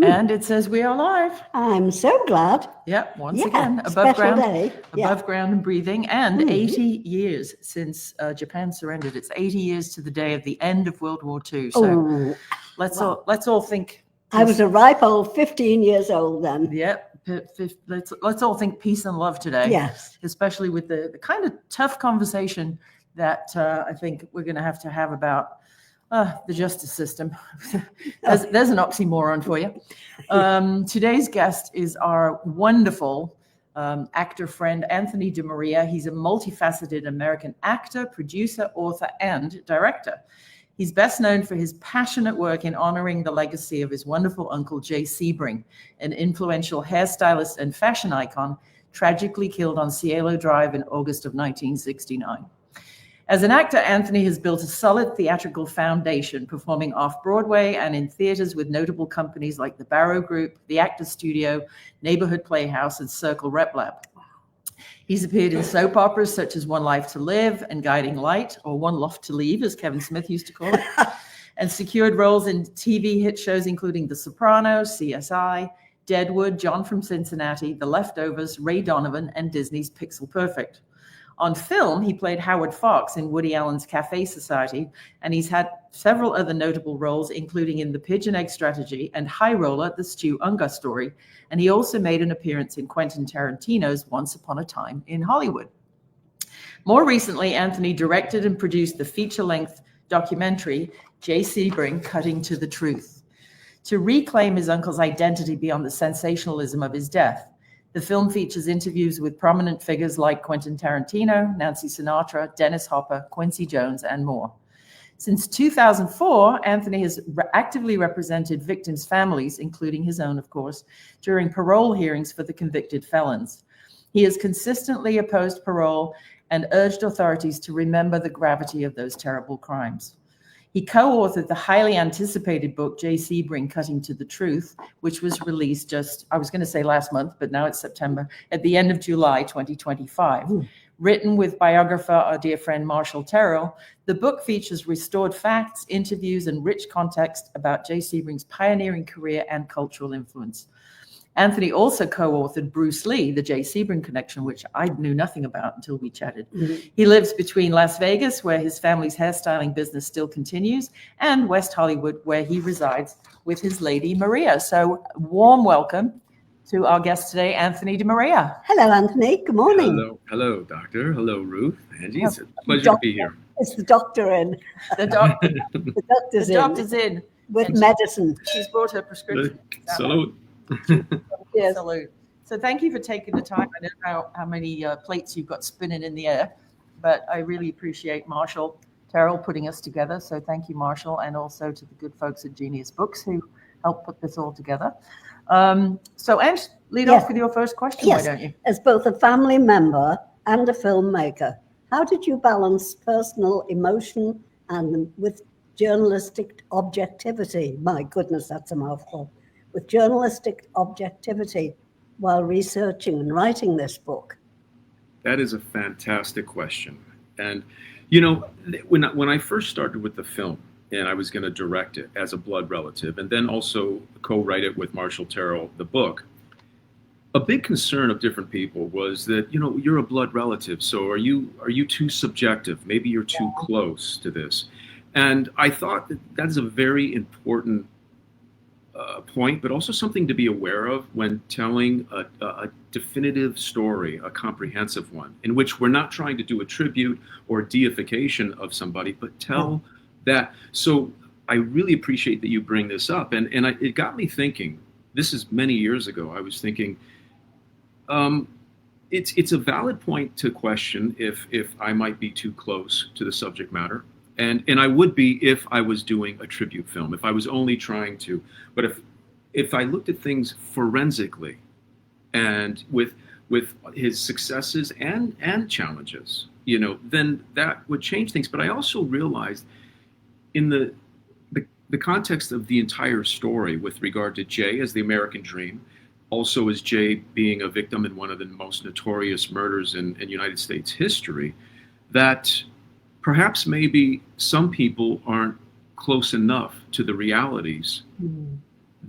And it says we are live. I'm so glad. Yep, once again, above ground and breathing, and 80 years since Japan surrendered. It's 80 years to the day of the end of World War II. So let's all think. I was a ripe old 15 years old then. Yep. Let's all think peace and love today. Yes. Especially with the kind of tough conversation that I think we're going to have about the justice system. There's an oxymoron for you. Today's guest is our wonderful actor friend, Anthony DiMaria. He's a multifaceted American actor, producer, author, and director. He's best known for his passionate work in honoring the legacy of his wonderful uncle, Jay Sebring, an influential hairstylist and fashion icon, tragically killed on Cielo Drive in August of 1969. As an actor, Anthony has built a solid theatrical foundation, performing off-Broadway and in theaters with notable companies like the Barrow Group, the Actors Studio, Neighborhood Playhouse, and Circle Rep Lab. He's appeared in soap operas such as One Life to Live and Guiding Light, or One Loft to Leave, as Kevin Smith used to call it, and secured roles in TV hit shows including The Sopranos, CSI, Deadwood, John from Cincinnati, The Leftovers, Ray Donovan, and Disney's Pixel Perfect. On film, he played Howard Fox in Woody Allen's Cafe Society, and he's had several other notable roles, including in The Pigeon Egg Strategy and High Roller, The Stu Ungar Story, and he also made an appearance in Quentin Tarantino's Once Upon a Time in Hollywood. More recently, Anthony directed and produced the feature-length documentary, Jay Sebring, Cutting to the Truth, to reclaim his uncle's identity beyond the sensationalism of his death. The film features interviews with prominent figures like Quentin Tarantino, Nancy Sinatra, Dennis Hopper, Quincy Jones, and more. Since 2004, Anthony has actively represented victims' families, including his own, of course, during parole hearings for the convicted felons. He has consistently opposed parole and urged authorities to remember the gravity of those terrible crimes. He co-authored the highly anticipated book, Jay Sebring, Cutting to the Truth, which was released just, I was going to say last month, but now it's September, at the end of July 2025. Written with biographer, our dear friend Marshall Terrill, the book features restored facts, interviews, and rich context about Jay Sebring's pioneering career and cultural influence. Anthony also co-authored Bruce Lee, The Jay Sebring Connection, which I knew nothing about until we chatted. He lives between Las Vegas, where his family's hairstyling business still continues, and West Hollywood, where he resides with his lady, Maria. So warm welcome to our guest today, Anthony DiMaria. Hello, Anthony. Good morning. Hello, Doctor. Hello, Ruth. Angie, it's a pleasure to be here. It's the doctor in. The doctor's the doctor's in. With medicine. She's brought her prescription. Salute. Yes. Salute. So thank you for taking the time. I don't know how many plates you've got spinning in the air, but I really appreciate Marshall Terrill putting us together. So thank you, Marshall, and also to the good folks at Genius Books who helped put this all together. So Ange, lead off with your first question, why don't you? As both a family member and a filmmaker, how did you balance personal emotion and with journalistic objectivity? My goodness, that's a mouthful. With journalistic objectivity while researching and writing this book? That is a fantastic question. And, you know, when I first started with the film, and I was going to direct it as a blood relative, and then also co-write it with Marshall Terrill, the book, a big concern of different people was that, you know, you're a blood relative, so are you too subjective? Maybe you're too close to this. And I thought that is a very important point, but also something to be aware of when telling a definitive story, a comprehensive one, in which we're not trying to do a tribute or deification of somebody, but tell that. So I really appreciate that you bring this up. And it got me thinking, this is many years ago, I was thinking, it's a valid point to question if I might be too close to the subject matter. And I would be if I was doing a tribute film, if I was only trying to. But if I looked at things forensically and with his successes and challenges, you know, then that would change things. But I also realized in the context of the entire story with regard to Jay as the American dream, also as Jay being a victim in one of the most notorious murders in United States history, that perhaps maybe some people aren't close enough to the realities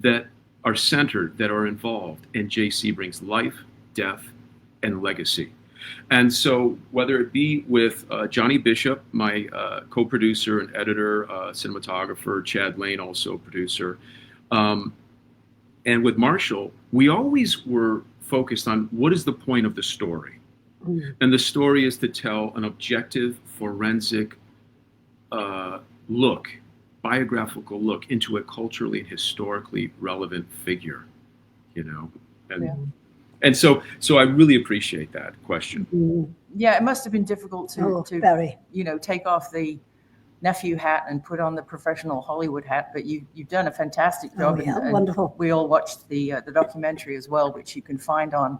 that are centered, that are involved in Jay Sebring's life, death, and legacy. And so whether it be with Johnny Bishop, my co-producer and editor, cinematographer, Chad Lane, also producer, and with Marshall, we always were focused on what is the point of the story. And the story is to tell an objective, forensic look, biographical look into a culturally and historically relevant figure, you know. And so I really appreciate that question. Yeah, it must have been difficult to very. you know, take off the nephew hat and put on the professional Hollywood hat, but you've done a fantastic job. And wonderful. We all watched the documentary as well, which you can find on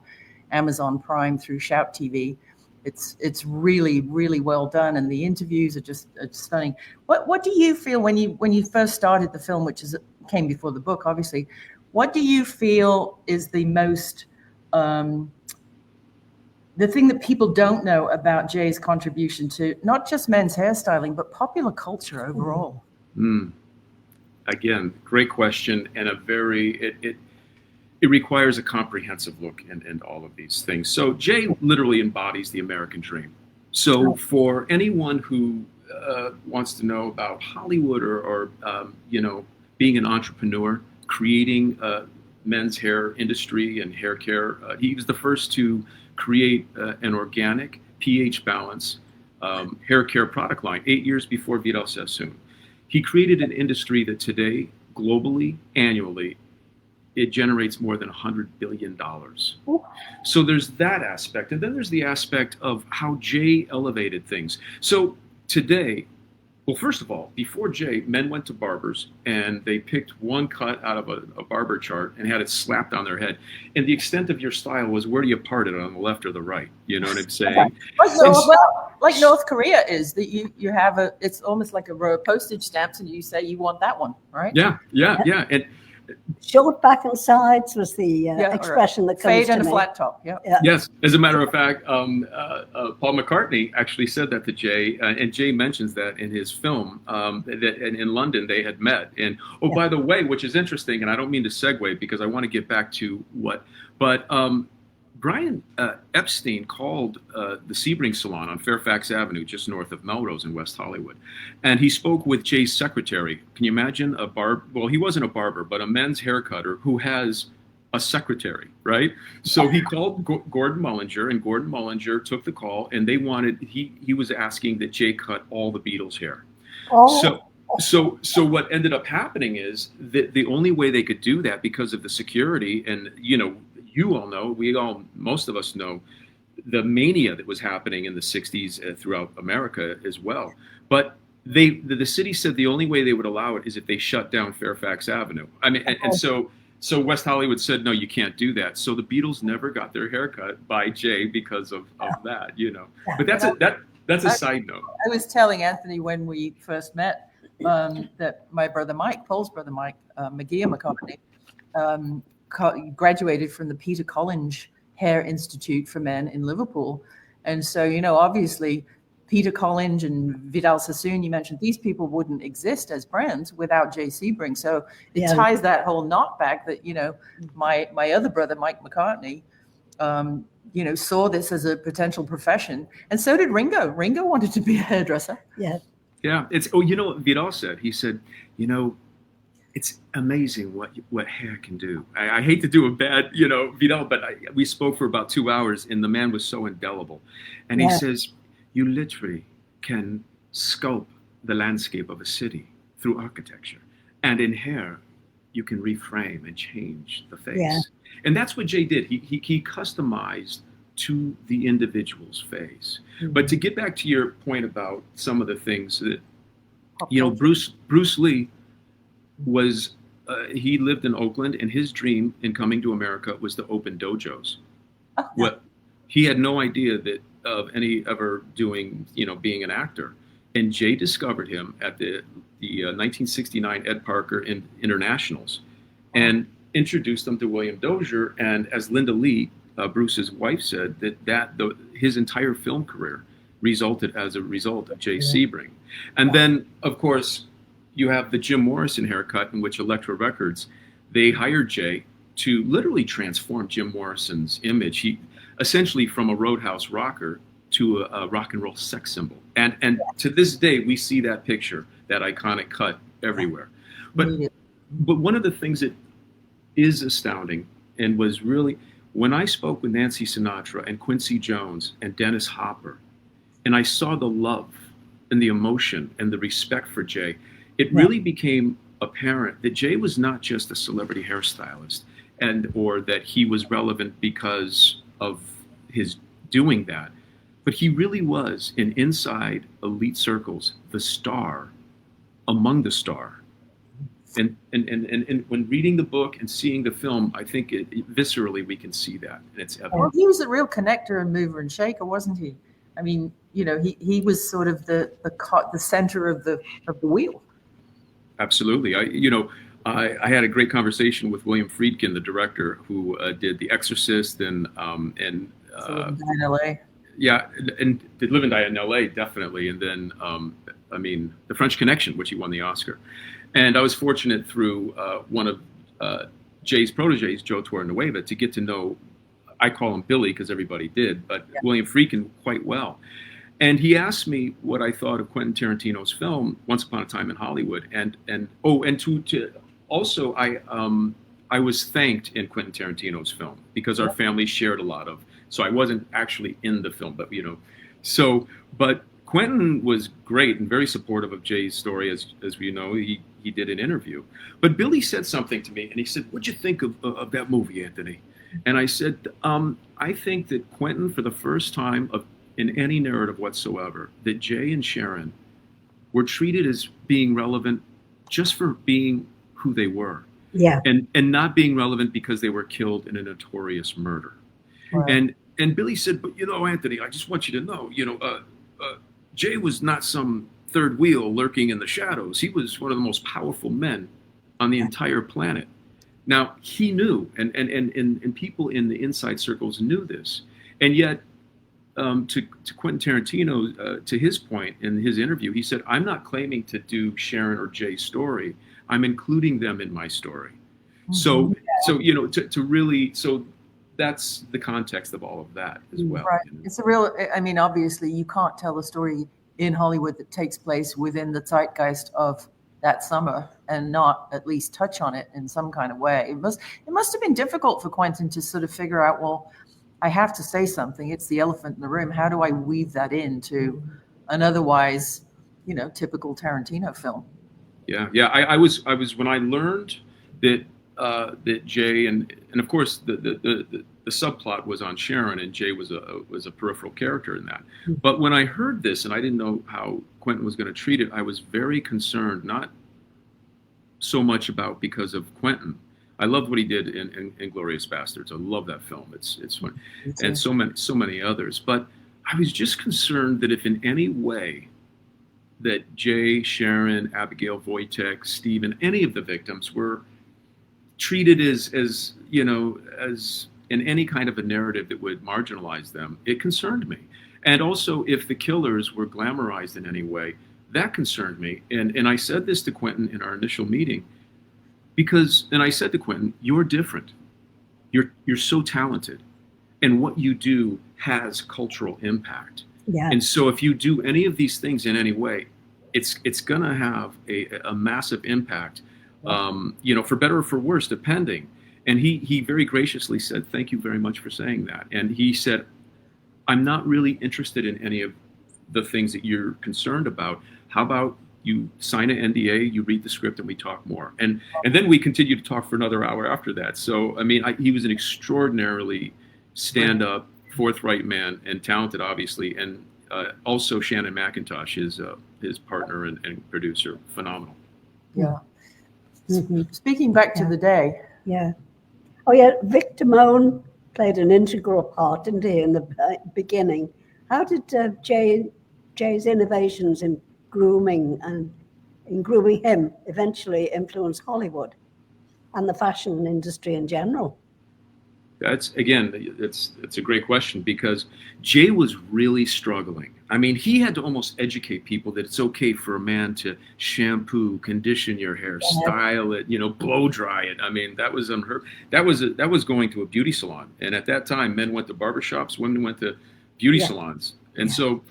Amazon Prime through Shout TV. It's really, really well done, and the interviews are just stunning. What do you feel when you first started the film, which came before the book, obviously? What do you feel is the most the thing that people don't know about Jay's contribution to not just men's hairstyling, but popular culture overall? Again, great question, and it requires a comprehensive look in all of these things. So Jay literally embodies the American dream. So for anyone who wants to know about Hollywood or you know, being an entrepreneur, creating a men's hair industry and hair care, he was the first to create an organic pH balance hair care product line 8 years before Vidal Sassoon. He created an industry that today, globally, annually, it generates more than $100 billion. So there's that aspect. And then there's the aspect of how Jay elevated things. So today, well, first of all, before Jay, men went to barbers and they picked one cut out of a barber chart and had it slapped on their head. And the extent of your style was, where do you part it, on the left or the right? You know what I'm saying? Like North Korea is, that you have it's almost like a row of postage stamps and you say you want that one, right? Yeah. And short back and sides was the expression that comes fade to and me. a flat top. Yeah. Yes, as a matter of fact, Paul McCartney actually said that to Jay, and Jay mentions that in his film. That in London they had met. And by the way, which is interesting, and I don't mean to segue because I want to get back to but Brian Epstein called the Sebring Salon on Fairfax Avenue, just north of Melrose in West Hollywood. And he spoke with Jay's secretary. Can you imagine well, he wasn't a barber, but a men's hair cutter who has a secretary, right? So he called Gordon Mullinger, and Gordon Mullinger took the call, and he was asking that Jay cut all the Beatles' hair. So what ended up happening is that the only way they could do that, because of the security, and you all know, most of us know, the mania that was happening in the 60s throughout America as well. But the city said the only way they would allow it is if they shut down Fairfax Avenue. I mean, and so West Hollywood said, no, you can't do that. So the Beatles never got their haircut by Jay because of that, But that's a side note. I was telling Anthony when we first met that my brother Mike, Paul's brother Mike, McCartney, graduated from the Peter Collins Hair Institute for Men in Liverpool. And so, obviously Peter Collins and Vidal Sassoon, you mentioned, these people wouldn't exist as brands without Jay Sebring. So it ties that whole knot back that, my other brother, Mike McCartney, saw this as a potential profession. And so did Ringo. Ringo wanted to be a hairdresser. Yeah. Yeah. It's, what Vidal said. He said, it's amazing what hair can do. I hate to do a bad, Vidal, but we spoke for about 2 hours, and the man was so indelible. And he says, you literally can sculpt the landscape of a city through architecture. And in hair, you can reframe and change the face. Yeah. And that's what Jay did. He customized to the individual's face. Mm-hmm. But to get back to your point about some of the things that, Bruce Lee was, he lived in Oakland, and his dream in coming to America was to open dojos. He had no idea of any ever doing, being an actor. And Jay discovered him at the 1969 Ed Parker Internationals and introduced him to William Dozier. And as Linda Lee, Bruce's wife, said, his entire film career resulted as a result of Jay Sebring. And then, of course, you have the Jim Morrison haircut, in which Elektra Records, they hired Jay to literally transform Jim Morrison's image. He essentially from a roadhouse rocker to a rock and roll sex symbol. And to this day, we see that picture, that iconic cut everywhere. But one of the things that is astounding and was really, when I spoke with Nancy Sinatra and Quincy Jones and Dennis Hopper, and I saw the love and the emotion and the respect for Jay, it really became apparent that Jay was not just a celebrity hairstylist or that he was relevant because of his doing that, but he really was, inside elite circles, the star among the star. And when reading the book and seeing the film, I think viscerally we can see that, and it's evident. Well, he was a real connector and mover and shaker, wasn't he? I mean, he was sort of the center of the wheel. Absolutely. I had a great conversation with William Friedkin, the director who did The Exorcist and in LA. Yeah, and did Live and Die in LA, definitely. And then, The French Connection, which he won the Oscar. And I was fortunate through one of Jay's proteges, Joe Torrenueva, to get to know, I call him Billy because everybody did, but William Friedkin quite well. And he asked me what I thought of Quentin Tarantino's film, Once Upon a Time in Hollywood. Also, I was thanked in Quentin Tarantino's film because our family shared a lot of. So I wasn't actually in the film, but but Quentin was great and very supportive of Jay's story, as we know. He did an interview. But Billy said something to me, and he said, "What'd you think of that movie, Anthony?" And I said, I think that Quentin, for the first time in any narrative whatsoever, that Jay and Sharon were treated as being relevant just for being who they were. Yeah. And not being relevant because they were killed in a notorious murder. Right. And Billy said, but Anthony, I just want you to know, Jay was not some third wheel lurking in the shadows. He was one of the most powerful men on the entire planet. Now, he knew, and people in the inside circles knew this. And yet, to Quentin Tarantino, to his point in his interview, he said, I'm not claiming to do Sharon or Jay's story. I'm including them in my story. So that's the context of all of that as well. Right. It's obviously you can't tell a story in Hollywood that takes place within the zeitgeist of that summer and not at least touch on it in some kind of way. It must have been difficult for Quentin to sort of figure out, well, I have to say something. It's the elephant in the room. How do I weave that into an otherwise, typical Tarantino film? Yeah. I was when I learned that Jay and of course the subplot was on Sharon and Jay was a peripheral character in that. But when I heard this and I didn't know how Quentin was going to treat it, I was very concerned. Not so much about because of Quentin. I loved what he did in Inglourious Bastards. I love that film. It's one, and so many others. But I was just concerned that if in any way that Jay, Sharon, Abigail Wojtek, Stephen, any of the victims were treated as in any kind of a narrative that would marginalize them, it concerned me. And also if the killers were glamorized in any way, that concerned me. And I said this to Quentin in our initial meeting, and I said to Quentin, you're different. You're so talented. And what you do has cultural impact. Yeah. And so if you do any of these things in any way, it's going to have a massive impact, for better or for worse, depending. And he very graciously said, thank you very much for saying that. And he said, I'm not really interested in any of the things that you're concerned about. How about you sign an NDA, you read the script, and we talk more. And then we continued to talk for another hour after that. So, he was an extraordinarily stand-up, forthright man and talented, obviously. And also Shannon McIntosh, his partner and producer, phenomenal. Yeah. Mm-hmm. Speaking back to the day. Yeah. Oh, yeah. Vic Damone played an integral part, didn't he, in the beginning? How did Jay's innovations in grooming him eventually influence Hollywood and the fashion industry in general? That's again, it's a great question because Jay was really struggling. I mean, he had to almost educate people that it's okay for a man to shampoo, condition your hair, style it, blow dry it. I mean, that was unheard. That was going to a beauty salon, and at that time, men went to barbershops, women went to beauty salons, and so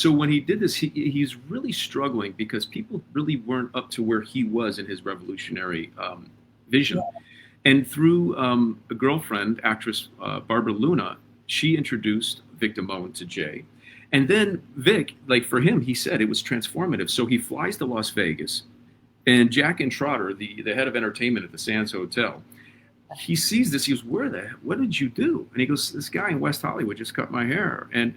when he did this, he's really struggling because people really weren't up to where he was in his revolutionary vision. Yeah. And through a girlfriend, actress Barbara Luna, she introduced Vic Damone to Jay. And then Vic, like for him, he said it was transformative. So he flies to Las Vegas, and Jack and Trotter, the head of entertainment at the Sands Hotel, he sees this. He goes, what did you do? And he goes, this guy in West Hollywood just cut my hair. And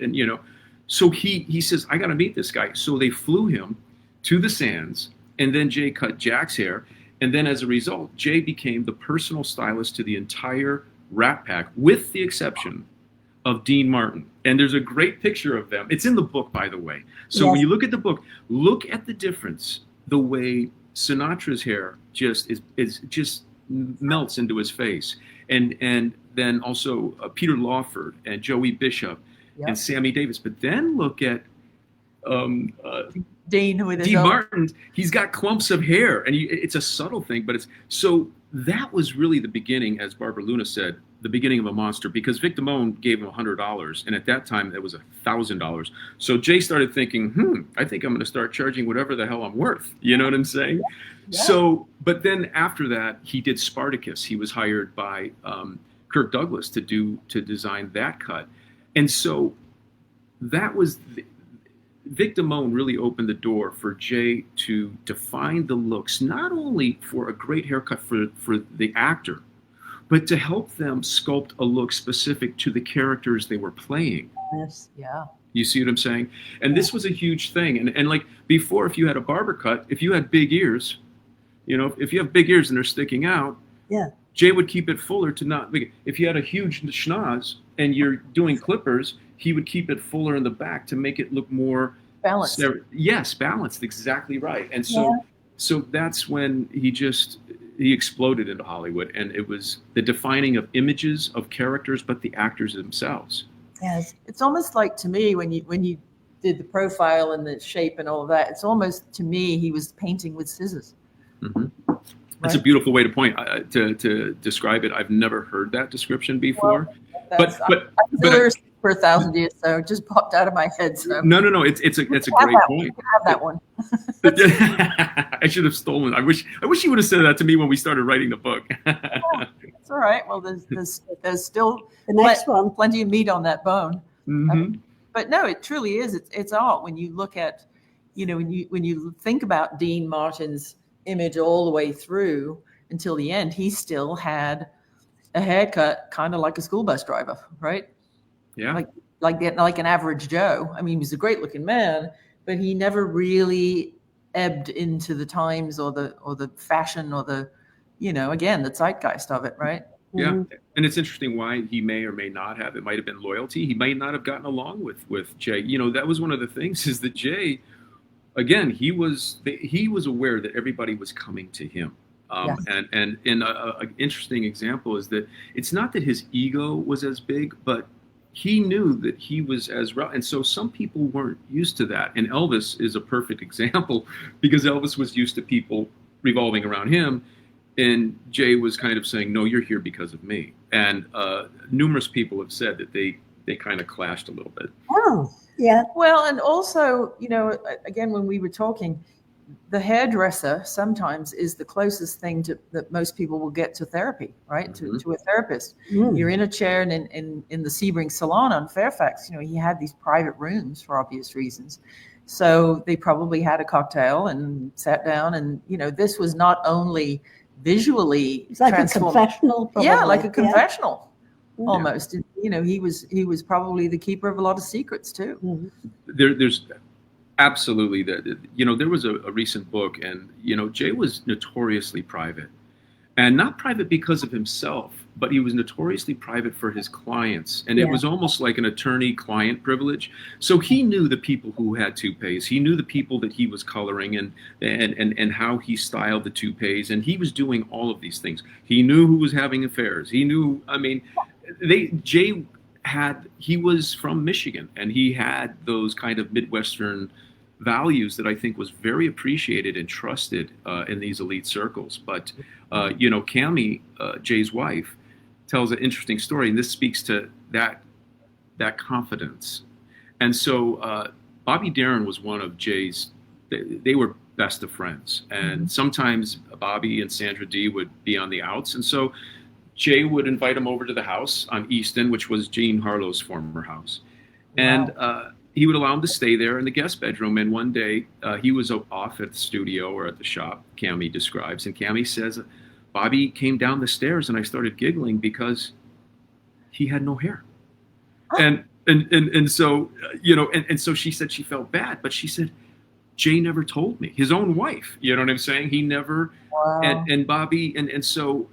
so he says, I got to meet this guy. So they flew him to the Sands, and then Jay cut Jack's hair. And then as a result, Jay became the personal stylist to the entire Rat Pack, with the exception of Dean Martin. And there's a great picture of them. It's in the book, by the way. So when you look at the book, look at the difference, the way Sinatra's hair just melts into his face. And then also Peter Lawford and Joey Bishop and Sammy Davis. But then look at Dean Martin. He's got clumps of hair, and it's a subtle thing, but so that was really the beginning, as Barbara Luna said, the beginning of a monster, because Vic Damone gave him $100, and at that time it was $1,000. So Jay started thinking, I think I'm going to start charging whatever the hell I'm worth. You know what I'm saying? Yeah. So, but then after that, he did Spartacus. He was hired by Kirk Douglas to design that cut, and so that was. Vic Damone really opened the door for Jay to define the looks, not only for a great haircut for the actor, but to help them sculpt a look specific to the characters they were playing. Yes, yeah. You see what I'm saying? And this was a huge thing. And like before, if you had a barber cut, if you had big ears, if you have big ears and they're sticking out, Jay would keep it fuller to not big. If you had a huge schnoz and you're doing clippers, he would keep it fuller in the back to make it look more balanced. Yes, balanced, exactly right. And so that's when he exploded into Hollywood, and it was the defining of images of characters, but the actors themselves. Yes, it's almost like, to me, when you did the profile and the shape and all of that, it's almost, to me, he was painting with scissors. Mm-hmm. That's a beautiful way to describe it. I've never heard that description before. Well, but for 1,000 years, so it just popped out of my head. So no, it's a great point. You can have that one. I should have stolen. I wish you would have said that to me when we started writing the book. It's all right. Well, there's still the next one, plenty of meat on that bone. Mm-hmm. But no, it truly is. It's art. When you look at, when you think about Dean Martin's image all the way through until the end, he still had a haircut kind of like a school bus driver, right? Yeah. Like an average Joe. I mean, he was a great looking man, but he never really ebbed into the times or the fashion or the, again, the zeitgeist of it, right? Yeah. Mm-hmm. And it's interesting why he may or may not have. It might have been loyalty. He might not have gotten along with Jay. That was one of the things, is that Jay, again, he was aware that everybody was coming to him. And an interesting example is that it's not that his ego was as big, but he knew that he was and so some people weren't used to that. And Elvis is a perfect example, because Elvis was used to people revolving around him, and Jay was kind of saying, no, you're here because of me. And numerous people have said that they kind of clashed a little bit. Oh, yeah. Well, and also, again, when we were talking, the hairdresser sometimes is the closest thing that most people will get to therapy, right? Mm-hmm. To a therapist. Mm. You're in a chair, and in the Sebring salon on Fairfax, he had these private rooms for obvious reasons. So they probably had a cocktail and sat down, and this was not only visually it's like a confessional, probably. Yeah, like a confessional. Yeah. Almost. He was probably the keeper of a lot of secrets too. Mm-hmm. There's absolutely there was a recent book, and Jay was notoriously private, and not private because of himself, but he was notoriously private for his clients, and it was almost like an attorney-client privilege. So he knew the people who had toupees, he knew the people that he was coloring, and how he styled the toupees, and he was doing all of these things. He knew who was having affairs. He knew, he was from Michigan, and he had those kind of Midwestern values that I think was very appreciated and trusted in these elite circles. But Cammie, Jay's wife, tells an interesting story, and this speaks to that confidence. And so Bobby Darin was one of Jay's. They were best of friends, and sometimes Bobby and Sandra Dee would be on the outs, and so Jay would invite him over to the house on Easton, which was Jean Harlow's former house. And he would allow him to stay there in the guest bedroom. And one day he was off at the studio or at the shop, Cammie describes. And Cammie says, Bobby came down the stairs and I started giggling because he had no hair. And so, and so she said she felt bad, but she said, Jay never told me, his own wife, you know what I'm saying? He never, and Bobby, and so,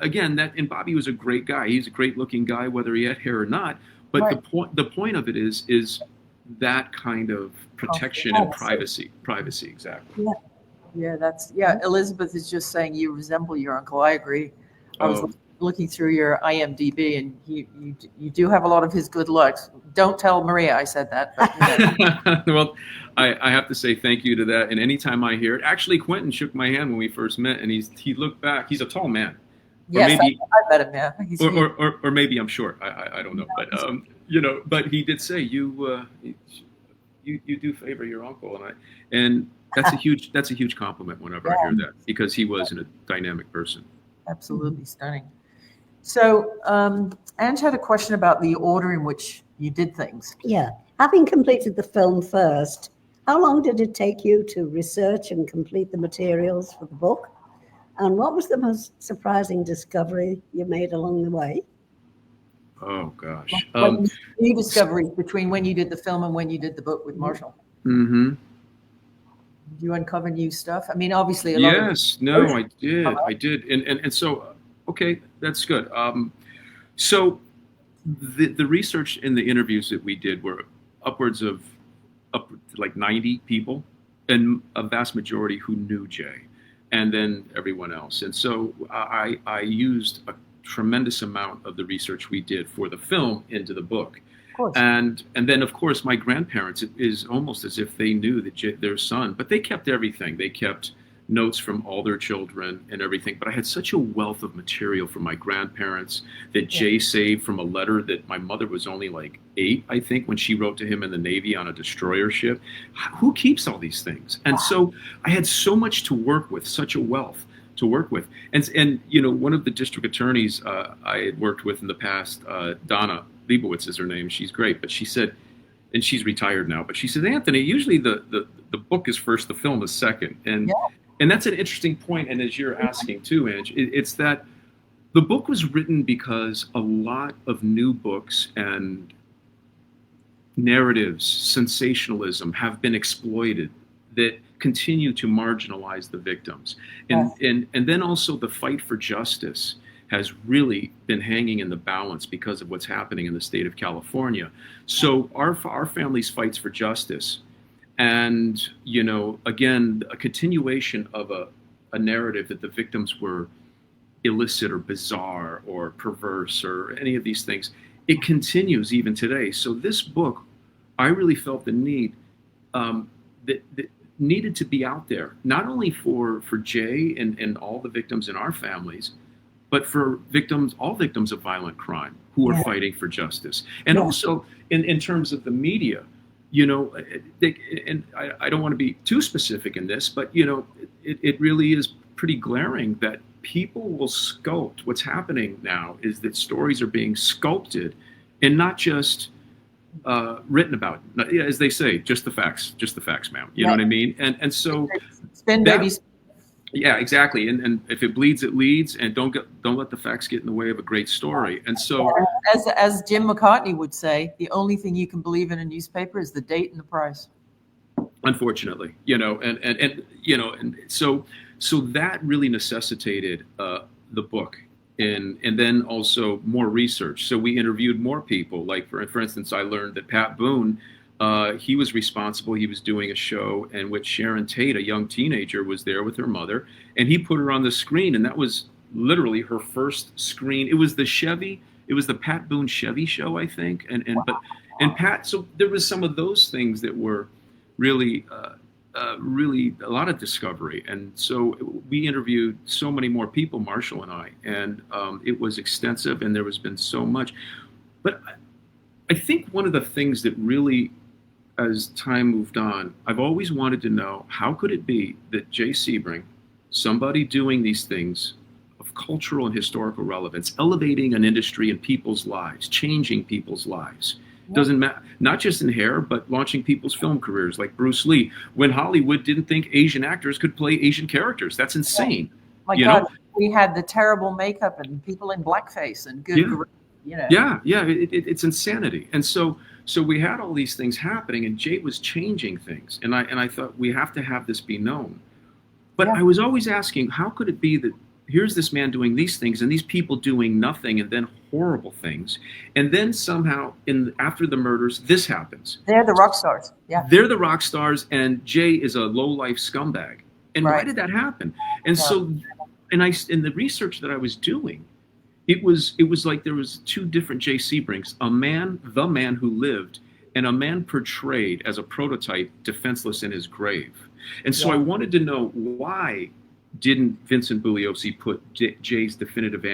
again, and Bobby was a great guy. He's a great looking guy, whether he had hair or not. But the point of it is that kind of protection and privacy, exactly. Elizabeth is just saying you resemble your uncle. I agree. I was looking through your IMDb, and you do have a lot of his good looks. Don't tell Maria I said that. But, Well, I have to say thank you to that. And anytime I hear it, actually, Quentin shook my hand when we first met, and he looked back. He's a tall man. Yes, maybe, I met him. Yeah, or maybe I'm short. I don't know, but but he did say you do favor your uncle, and that's a huge compliment whenever I hear that, because he was a dynamic person. Absolutely stunning. So, Ange had a question about the order in which you did things. Yeah, having completed the film first, how long did it take you to research and complete the materials for the book? And what was the most surprising discovery you made along the way? Oh, gosh. New discoveries between when you did the film and when you did the book with Marshall. Mm-hmm. Did you uncover new stuff? I mean, obviously a lot of I did. And so, okay, that's good. So the research and the interviews that we did were upwards of like 90 people, and a vast majority who knew Jay, and then everyone else. And so I used a tremendous amount of the research we did for the film into the book. And then, of course, my grandparents, it is almost as if they knew that their son, but they kept everything. They kept notes from all their children and everything. But I had such a wealth of material from my grandparents that Jay saved from a letter that my mother was only like 8, I think, when she wrote to him in the Navy on a destroyer ship. Who keeps all these things? And so I had so much to work with, such a wealth to work with. And one of the district attorneys I had worked with in the past, Donna Leibowitz is her name. She's great. But she said, and she's retired now, but she said, Anthony, usually the book is first, the film is second. And that's an interesting point. And as you're asking too, Ange, it's that the book was written because a lot of new books and narratives, sensationalism have been exploited that continue to marginalize the victims. And then also the fight for justice has really been hanging in the balance because of what's happening in the state of California. So our family's fights for justice, and again, a continuation of a narrative that the victims were illicit or bizarre or perverse or any of these things, it continues even today. So this book, I really felt the need that needed to be out there, not only for Jay and all the victims in our families, but for all victims of violent crime who are fighting for justice. And also in terms of the media, and I don't want to be too specific in this, but it really is pretty glaring that people will sculpt. What's happening now is that stories are being sculpted and not just written about, as they say, just the facts, ma'am. You know what I mean? And so spin babies. Yeah, exactly. And if it bleeds, it leads, and don't let the facts get in the way of a great story. And so, as Jim McCartney would say, the only thing you can believe in a newspaper is the date and the price. Unfortunately, and so that really necessitated the book, and then also more research. So we interviewed more people. Like for instance, I learned that Pat Boone, he was responsible. He was doing a show in which Sharon Tate, a young teenager, was there with her mother, and he put her on the screen, and that was literally her first screen. It was the Chevy It was the Pat Boone Chevy show, I think. And Pat, so there was some of those things that were really, really a lot of discovery. And so we interviewed so many more people, Marshall and I, and it was extensive, and there has been so much. But I think one of the things that really, as time moved on, I've always wanted to know, how could it be that Jay Sebring, somebody doing these things of cultural and historical relevance, elevating an industry and people's lives, changing people's lives, doesn't matter, not just in hair, but launching people's film careers like Bruce Lee, when Hollywood didn't think Asian actors could play Asian characters. That's insane. My God, we had the terrible makeup and people in blackface and good, it's insanity. And so we had all these things happening, and Jay was changing things. And I thought, we have to have this be known. But I was always asking, how could it be that here's this man doing these things and these people doing nothing, and then horrible things, and then somehow after the murders, this happens. They're the rock stars. Yeah, they're the rock stars, and Jay is a low-life scumbag. And why did that happen? And so, in the research that I was doing, it was like there was two different Jay Sebrings: the man who lived, and a man portrayed as a prototype, defenseless in his grave. And so I wanted to know, why didn't Vincent Bugliosi put Jay's definitive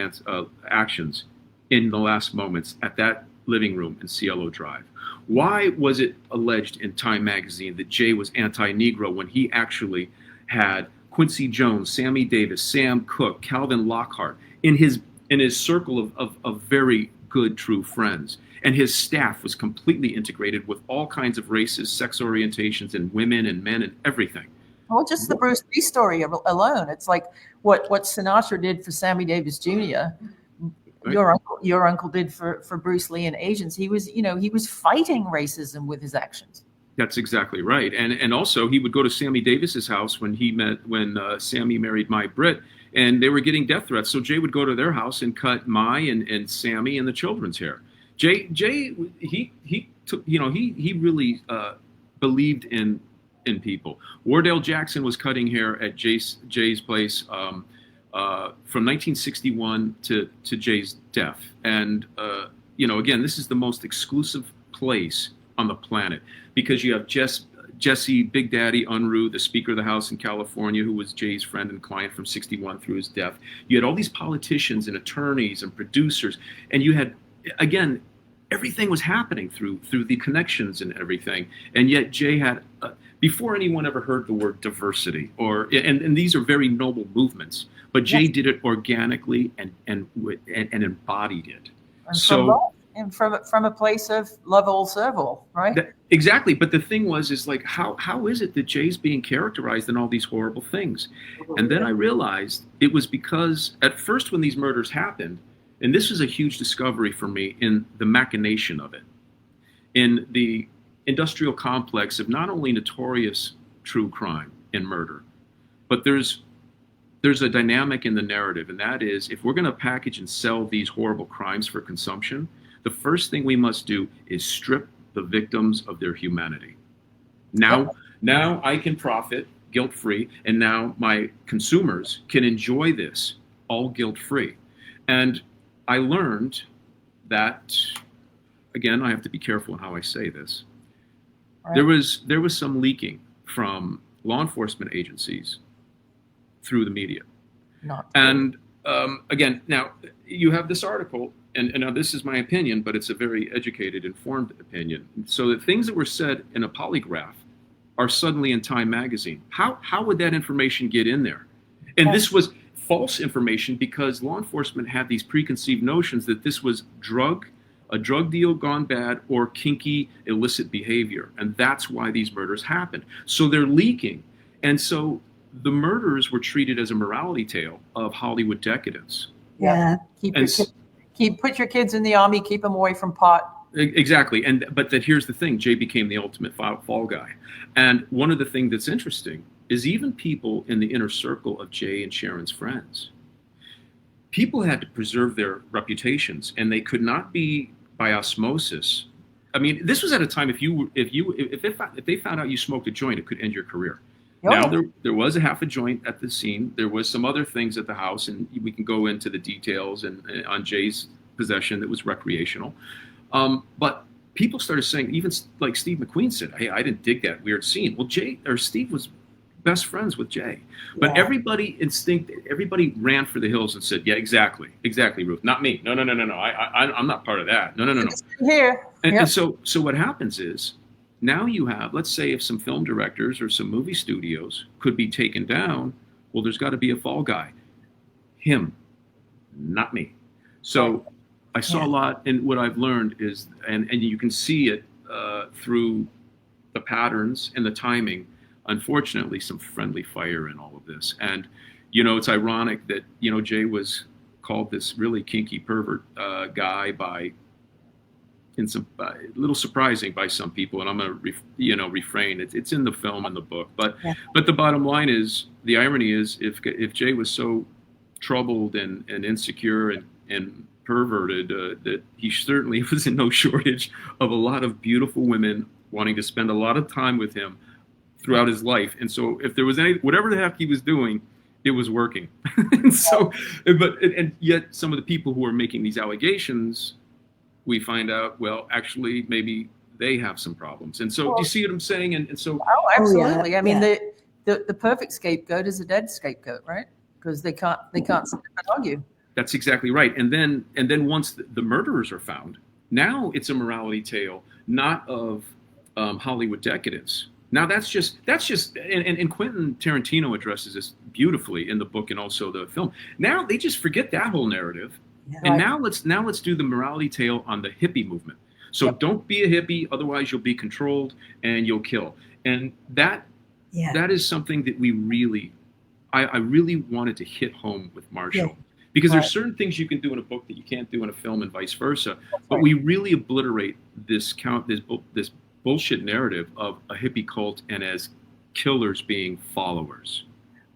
actions in the last moments at that living room in Cielo Drive? Why was it alleged in Time magazine that Jay was anti-Negro when he actually had Quincy Jones, Sammy Davis, Sam Cooke, Calvin Lockhart in his circle of very good, true friends? And his staff was completely integrated with all kinds of races, sex orientations, and women and men and everything. Well, just the Bruce Lee story alone. It's like what Sinatra did for Sammy Davis Jr. Right. Your uncle did for Bruce Lee and Asians. He was fighting racism with his actions. That's exactly right. And also he would go to Sammy Davis's house when Sammy married Mai Britt, and they were getting death threats. So Jay would go to their house and cut Mai and Sammy and the children's hair. Jay he really believed in people. Wardell Jackson was cutting hair at Jay's place from 1961 to Jay's death. And again, this is the most exclusive place on the planet, because you have Jesse Big Daddy Unruh, the Speaker of the House in California, who was Jay's friend and client from 61 through his death. You had all these politicians and attorneys and producers, and you had, again, everything was happening through the connections and everything. And yet Jay had, before anyone ever heard the word diversity, and these are very noble movements, but Jay did it organically and embodied it. And from a place of love all, serve all, right? Exactly. But the thing is like, how is it that Jay's being characterized in all these horrible things? And then I realized it was because at first, when these murders happened, and this was a huge discovery for me in the machination of it, in the industrial complex of not only notorious true crime and murder, but there's a dynamic in the narrative, and that is, if we're going to package and sell these horrible crimes for consumption, the first thing we must do is strip the victims of their humanity. Now I can profit guilt-free, and now my consumers can enjoy this all guilt-free. And I learned that, again, I have to be careful in how I say this. Right. There was some leaking from law enforcement agencies through the media. And again, now you have this article, and now this is my opinion, but it's a very educated, informed opinion. So the things that were said in a polygraph are suddenly in Time magazine. How would that information get in there? And this was false information, because law enforcement had these preconceived notions that this was a drug deal gone bad, or kinky illicit behavior. And that's why these murders happened. So they're leaking. And so the murders were treated as a morality tale of Hollywood decadence. Yeah. Put your kids in the army, keep them away from pot. Exactly. But here's the thing, Jay became the ultimate fall guy. And one of the things that's interesting is even people in the inner circle of Jay and Sharon's friends, people had to preserve their reputations, and they could not be by osmosis. I mean, this was at a time, if they found out you smoked a joint, it could end your career. Oh. Now there was a half a joint at the scene. There was some other things at the house, and we can go into the details and on Jay's possession that was recreational. But people started saying, even like Steve McQueen said, "Hey, I didn't dig that weird scene." Well, Steve was best friends with Jay, but everybody ran for the hills and said, "Yeah, exactly, Ruth, not me. No. I'm not part of that. No. Here. And so what happens is now you have, let's say, if some film directors or some movie studios could be taken down, well, there's got to be a fall guy. Him, not me. So I saw a lot, and what I've learned is, and you can see it through the patterns and the timing. Unfortunately, some friendly fire in all of this. And, it's ironic that, Jay was called this really kinky pervert guy a little surprising by some people. And I'm going to, refrain. It's in the film and the book. But the bottom line is, the irony is, if Jay was so troubled and insecure and perverted, that he certainly was in no shortage of a lot of beautiful women wanting to spend a lot of time with him throughout his life. And so if there was whatever the heck he was doing, it was working. And yet some of the people who are making these allegations, we find out, well, actually, maybe they have some problems. And so do you see what I'm saying? And so. Oh, absolutely. I mean, the perfect scapegoat is a dead scapegoat, right? Because they can't argue. That's exactly right. And then once the murderers are found, now it's a morality tale, not of Hollywood decadence. Now that's just and Quentin Tarantino addresses this beautifully in the book and also the film. Now they just forget that whole narrative, and now let's do the morality tale on the hippie movement. So don't be a hippie, otherwise you'll be controlled and you'll kill. And that is something that I really wanted to hit home with Marshall, because there's certain things you can do in a book that you can't do in a film and vice versa. But we really obliterate this bullshit narrative of a hippie cult and as killers being followers.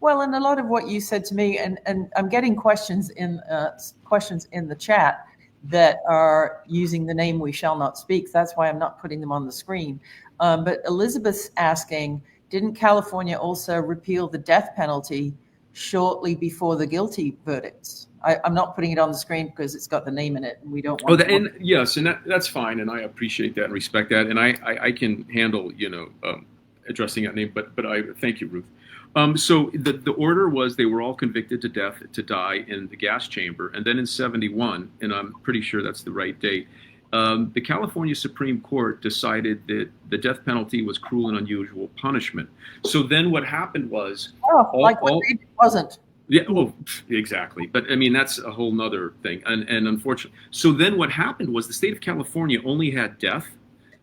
Well, and a lot of what you said to me, and I'm getting questions in the chat that are using the name We Shall Not Speak. That's why I'm not putting them on the screen. But Elizabeth's asking, didn't California also repeal the death penalty shortly before the guilty verdicts? I'm not putting it on the screen because it's got the name in it, and we don't want. Yes, and that's fine, and I appreciate that and respect that, and I can handle addressing that name, but I thank you, Ruth. So the order was they were all convicted to death to die in the gas chamber, and then in '71, and I'm pretty sure that's the right date, the California Supreme Court decided that the death penalty was cruel and unusual punishment. So then what happened was it wasn't. Yeah, well, exactly. But I mean, that's a whole nother thing. And unfortunately, so then what happened was the state of California only had death,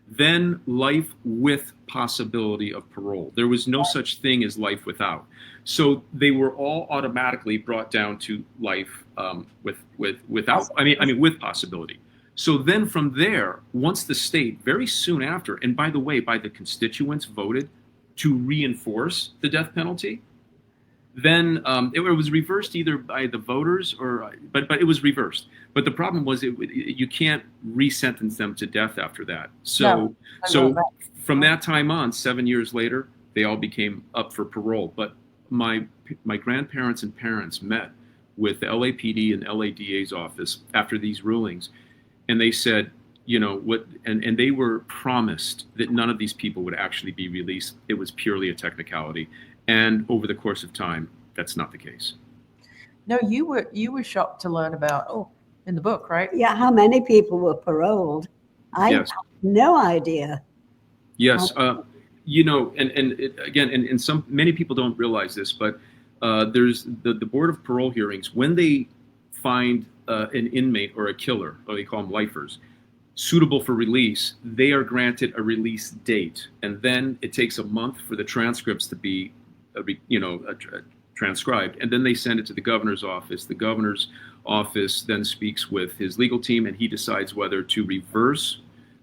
then life with possibility of parole. There was no such thing as life without. So they were all automatically brought down to life with possibility. So then from there, once the state, very soon after, and by the way, by the constituents voted to reinforce the death penalty, then it was reversed either by the voters but it was reversed. But the problem was you can't re-sentence them to death after that. So from that time on, 7 years later, they all became up for parole. But my grandparents and parents met with the LAPD and LADA's office after these rulings, and they said, and they were promised that none of these people would actually be released. It was purely a technicality. And over the course of time, that's not the case. No, you were shocked to learn about in the book, right? Yeah, how many people were paroled? I have no idea. Yes, and many people don't realize this, but there's the Board of Parole hearings. When they find an inmate or a killer, or they call them lifers, suitable for release, they are granted a release date, and then it takes a month for the transcripts to be transcribed, and then they send it to the governor's office. The governor's office then speaks with his legal team, and he decides whether to reverse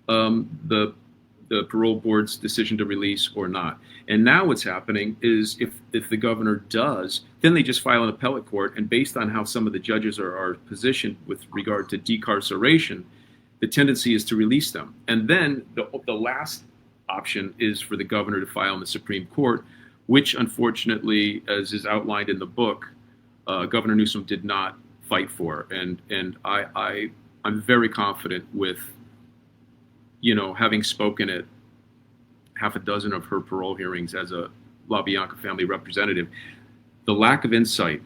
the parole board's decision to release or not. And now what's happening is if the governor does, then they just file an appellate court, and based on how some of the judges are positioned with regard to decarceration, the tendency is to release them. And then the last option is for the governor to file in the Supreme Court, which unfortunately, as is outlined in the book, Governor Newsom did not fight for. And I'm very confident with, having spoken at half a dozen of her parole hearings as a LaBianca family representative, the lack of insight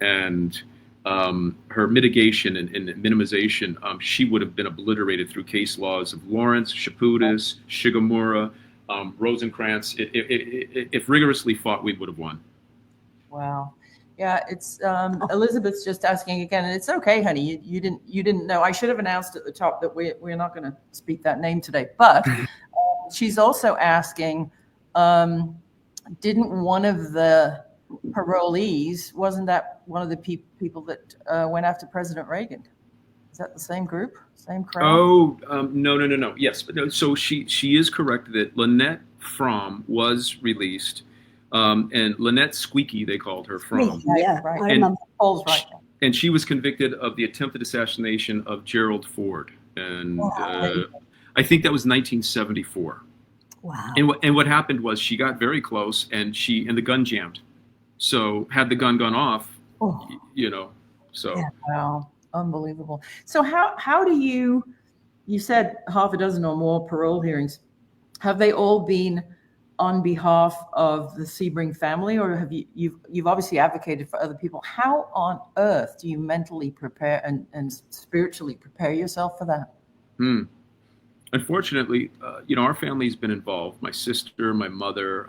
and her mitigation and minimization, she would have been obliterated through case laws of Lawrence, Shaputis, Shigemura, Rosencrantz. If rigorously fought, we would have won. Wow. Yeah, it's Elizabeth's just asking again, and it's okay, honey. You didn't know. I should have announced at the top that we're not going to speak that name today. But she's also asking, didn't one of the parolees, wasn't that one of the people that went after President Reagan? Is that the same group, same crowd? Oh, no. Yes, but no, so she is correct that Lynette Fromm was released. And Lynette Squeaky, they called her Fromm. Yeah, right. I remember. Paul's right. And she was convicted of the attempted assassination of Gerald Ford. And I think that was 1974. Wow. And what happened was she got very close and the gun jammed. So had the gun gone off, so. Yeah. Wow. Unbelievable. So how do you said half a dozen or more parole hearings, have they all been on behalf of the Sebring family, or have you've obviously advocated for other people? How on earth do you mentally prepare and spiritually prepare yourself for that? Unfortunately, our family's been involved. My sister, my mother,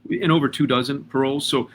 in over 24 paroles. So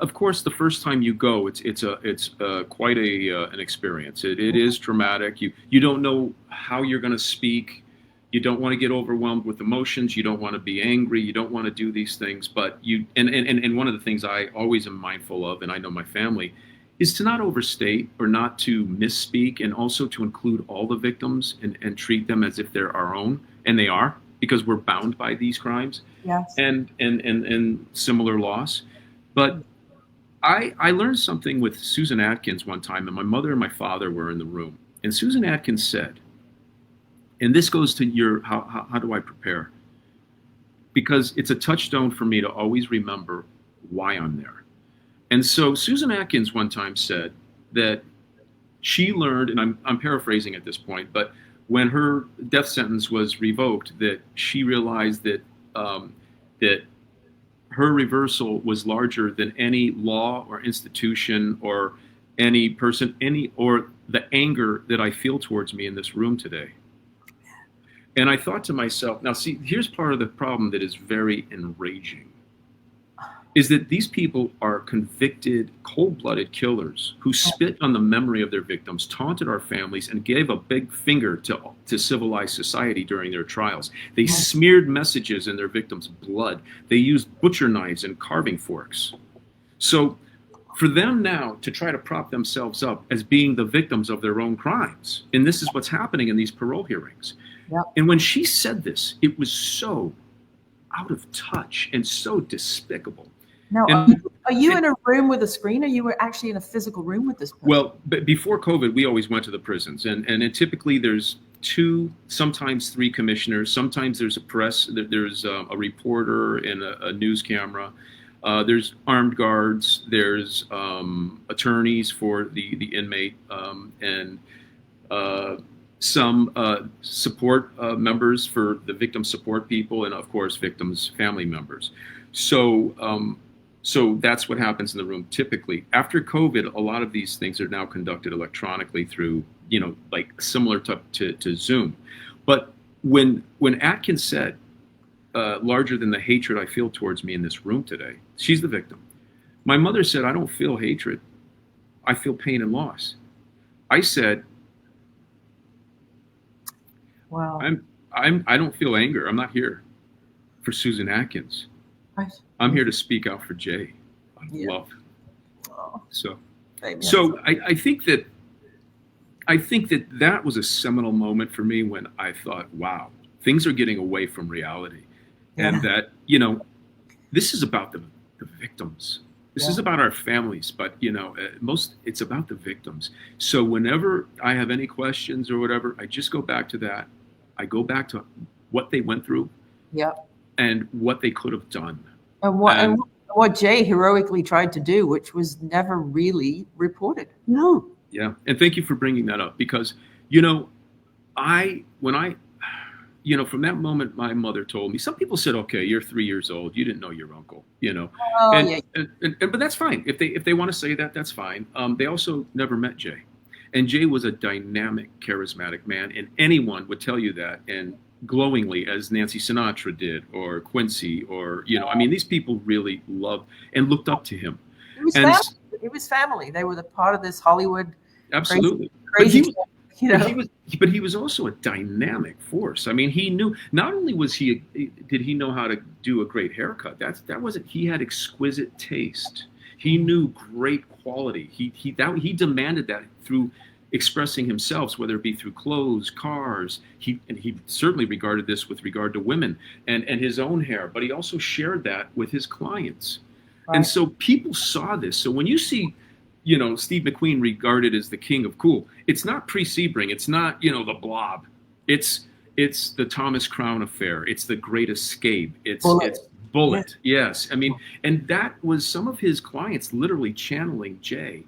of course, the first time you go, it's quite an experience. It is traumatic. You don't know how you're going to speak. You don't want to get overwhelmed with emotions. You don't want to be angry. You don't want to do these things. But and one of the things I always am mindful of, and I know my family, is to not overstate or not to misspeak, and also to include all the victims and treat them as if they're our own, and they are, because we're bound by these crimes. Yes. And similar loss. But I learned something with Susan Atkins one time, and my mother and my father were in the room, and Susan Atkins said, and this goes to your, how do I prepare? Because it's a touchstone for me to always remember why I'm there. And so Susan Atkins one time said that she learned, and I'm paraphrasing at this point, but when her death sentence was revoked, that she realized that that her reversal was larger than any law or institution or any person, or the anger that I feel towards me in this room today. And I thought to myself, now see, here's part of the problem that is very enraging, is that these people are convicted, cold-blooded killers who spit on the memory of their victims, taunted our families, and gave a big finger to civilized society during their trials. They smeared messages in their victims' blood. They used butcher knives and carving forks. So for them now to try to prop themselves up as being the victims of their own crimes, and this is what's happening in these parole hearings. Yep. And when she said this, it was so out of touch and so despicable. Now, are you in a room with a screen, or you were actually in a physical room with this person? Well, but before COVID, we always went to the prisons, and typically there's 2, sometimes 3 commissioners. Sometimes there's there's a reporter and a news camera. There's armed guards. There's attorneys for the inmate, and some support members for the victim support people, and of course victims' family members. So that's what happens in the room typically. After COVID, a lot of these things are now conducted electronically through, like similar to Zoom. But when Atkins said, larger than the hatred I feel towards me in this room today, she's the victim. My mother said, I don't feel hatred. I feel pain and loss. I said, wow. I don't feel anger. I'm not here for Susan Atkins. Right. I'm here to speak out for Jay. Love. Oh. So I think that was a seminal moment for me when I thought, wow, things are getting away from reality. Yeah. And that, this is about the victims. This is about our families, but it's about the victims. So whenever I have any questions or whatever, I just go back to that. I go back to what they went through. Yep. And what they could have done. And what Jay heroically tried to do, which was never really reported. No. Yeah. And thank you for bringing that up because, you know, when I, you know, from that moment, my mother told me, some people said, okay, you're 3 years old. You didn't know your uncle, you know, Oh, yeah. but that's fine. If they want to say that, that's fine. They also never met Jay, and Jay was a dynamic, charismatic man, and anyone would tell you that. And glowingly, as Nancy Sinatra did, or Quincy, or, you know, I mean, these people really loved and looked up to him. It was And family. It was family. They were the part of this Hollywood absolutely. crazy, you But know. he was also a dynamic force. I mean, he knew, not only did he know how to do a great haircut. That wasn't, he had exquisite taste. He knew great quality. He demanded that through expressing himself, whether it be through clothes, cars. He certainly regarded this with regard to women and his own hair, but he also shared that with his clients. Right. And so people saw this. So when you see, you know, Steve McQueen regarded as the king of cool, it's not pre-Sebring. It's not, you know, the Blob. It's the Thomas Crown Affair. It's The Great Escape. It's Bullet. Yes. I mean, and that was some of his clients literally channeling Jay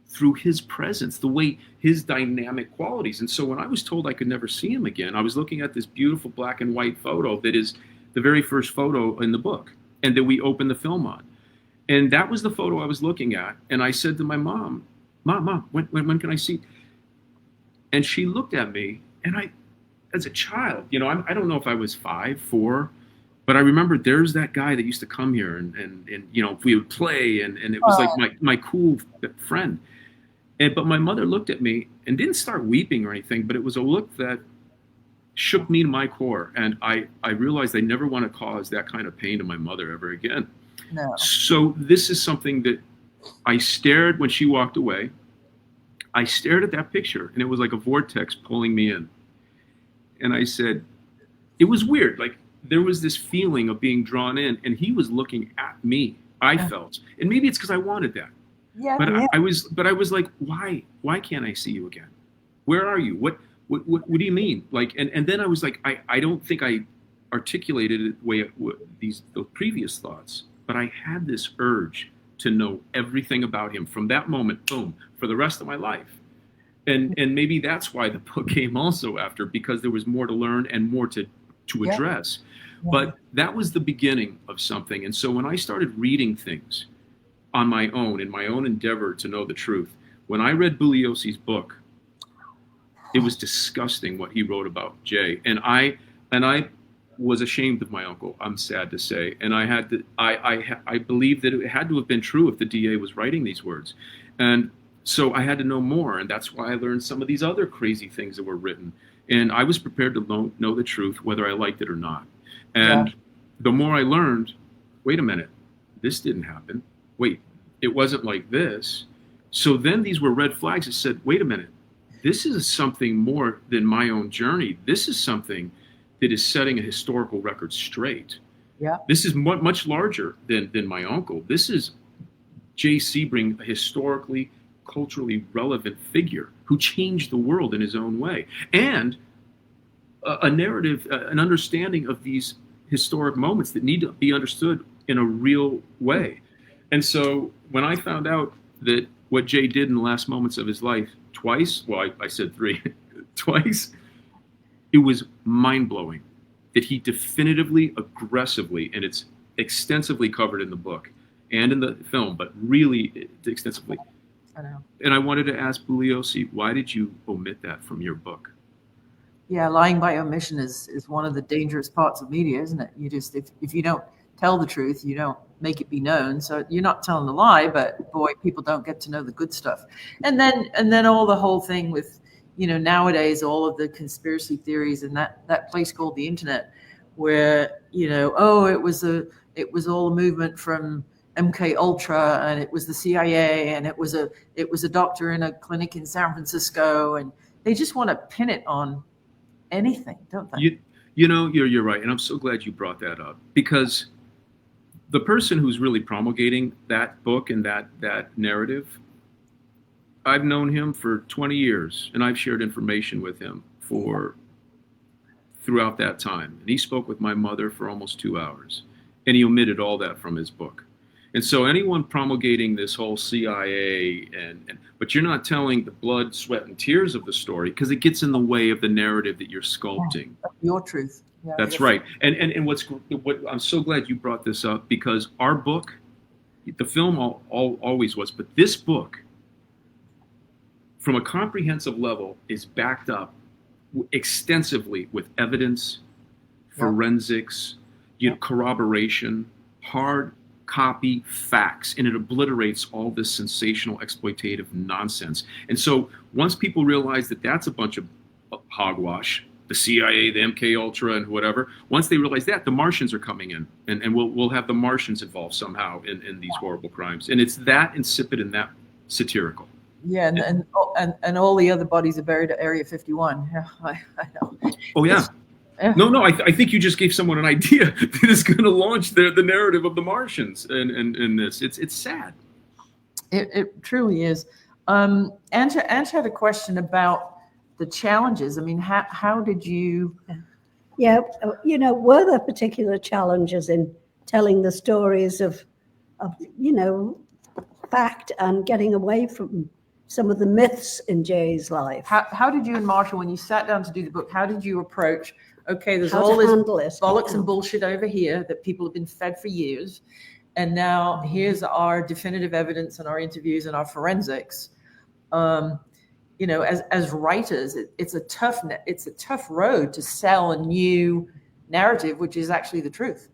through his presence, the way his dynamic qualities. And so when I was told I could never see him again, I was looking at this beautiful black and white photo that is the very first photo in the book and that we opened the film on. And that was the photo I was looking at. And I said to my mom, when can I see? And she looked at me, and I, as a child, you know, I don't know if I was 5, 4, but I remember there's that guy that used to come here and you know, we would play and it was like my cool friend. But my mother looked at me and didn't start weeping or anything, but it was a look that shook me to my core. And I realized I never want to cause that kind of pain to my mother ever again. No. So this is something that I stared when she walked away. I stared at that picture, and it was like a vortex pulling me in. And I said, it was weird. Like there was this feeling of being drawn in, and he was looking at me. I felt, and maybe it's because I wanted that. Yeah. But I was like, why can't I see you again? Where are you? What do you mean? Like, and then I was like, I don't think I articulated it the way those previous thoughts. But I had this urge to know everything about him from that moment, boom, for the rest of my life. And maybe that's why the book came also after, because there was more to learn and more to address. Yeah. But that was the beginning of something. And so when I started reading things on my own, in my own endeavor to know the truth, when I read Bugliosi's book, it was disgusting what he wrote about Jay. And I was ashamed of my uncle, I'm sad to say, and I believed that it had to have been true if the DA was writing these words, and so I had to know more, and that's why I learned some of these other crazy things that were written, and I was prepared to know the truth whether I liked it or not. And the more I learned, wait a minute, this didn't happen. Wait, it wasn't like this. So then these were red flags that said, wait a minute, this is something more than my own journey. This is something that is setting a historical record straight. Yeah. This is much larger than my uncle. This is Jay Sebring, a historically, culturally relevant figure who changed the world in his own way. And a narrative, an understanding of these historic moments that need to be understood in a real way. And so when I found out that what Jay did in the last moments of his life twice, well, I said 3, twice, it was mind-blowing that he definitively, aggressively, and it's extensively covered in the book and in the film, but really extensively. I know. And I wanted to ask Bugliosi, why did you omit that from your book? Yeah, lying by omission is one of the dangerous parts of media, isn't it? You just, if you don't tell the truth, you don't make it be known. So you're not telling a lie, but boy, people don't get to know the good stuff. And then all the whole thing with, you know, nowadays, all of the conspiracy theories and that place called the internet, where, you know, it was all a movement from MK Ultra, and it was the CIA, and it was a doctor in a clinic in San Francisco, and they just want to pin it on anything, don't they? You know, you're right, and I'm so glad you brought that up, because the person who's really promulgating that book and that narrative, I've known him for 20 years, and I've shared information with him throughout that time. And he spoke with my mother for almost 2 hours, and he omitted all that from his book. And so anyone promulgating this whole CIA but you're not telling the blood, sweat, and tears of the story because it gets in the way of the narrative that you're sculpting. Your truth. Yeah, that's right. And what I'm so glad you brought this up, because our book, the film always was, but this book, from a comprehensive level, is backed up extensively with evidence, forensics, corroboration, hard copy facts, and it obliterates all this sensational exploitative nonsense. And so once people realize that that's a bunch of hogwash, the CIA, the MK Ultra, and whatever, once they realize that, the Martians are coming in, and we'll have the Martians involved somehow in these horrible crimes. And it's that insipid and that satirical. Yeah, and all the other bodies are buried at Area 51. Yeah, I know. Oh yeah. No, I think you just gave someone an idea that is going to launch the narrative of the Martians in this. It's sad. It truly is. Ange had a question about the challenges. I mean, how did you? Yeah, were there particular challenges in telling the stories of fact and getting away from some of the myths in Jay's life? How did you and Marshall, when you sat down to do the book, how did you approach? Okay, there's all this bollocks and bullshit over here that people have been fed for years, and now here's our definitive evidence and our interviews and our forensics. As writers, it's a tough road to sell a new narrative, which is actually the truth.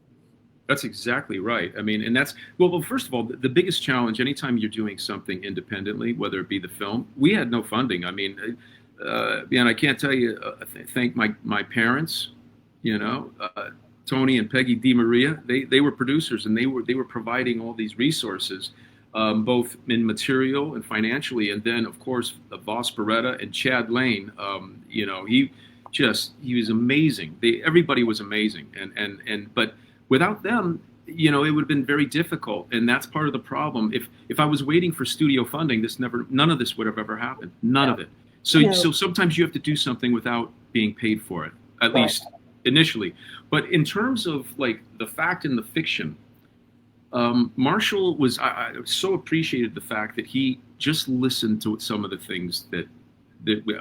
That's exactly right. I mean, and that's, well, first of all, the biggest challenge anytime you're doing something independently, whether it be the film, we had no funding. I mean, and I can't tell you, thank my parents, Tony and Peggy DiMaria, they were producers, and they were providing all these resources, both in material and financially. And then, of course, Voss Beretta and Chad Lane, he was amazing. Everybody was amazing. But without them, it would have been very difficult. And that's part of the problem. If I was waiting for studio funding, none of this would have ever happened. None of it. So sometimes you have to do something without being paid for it, at least initially. But in terms of like the fact and the fiction, Marshall was, I so appreciated the fact that he just listened to some of the things that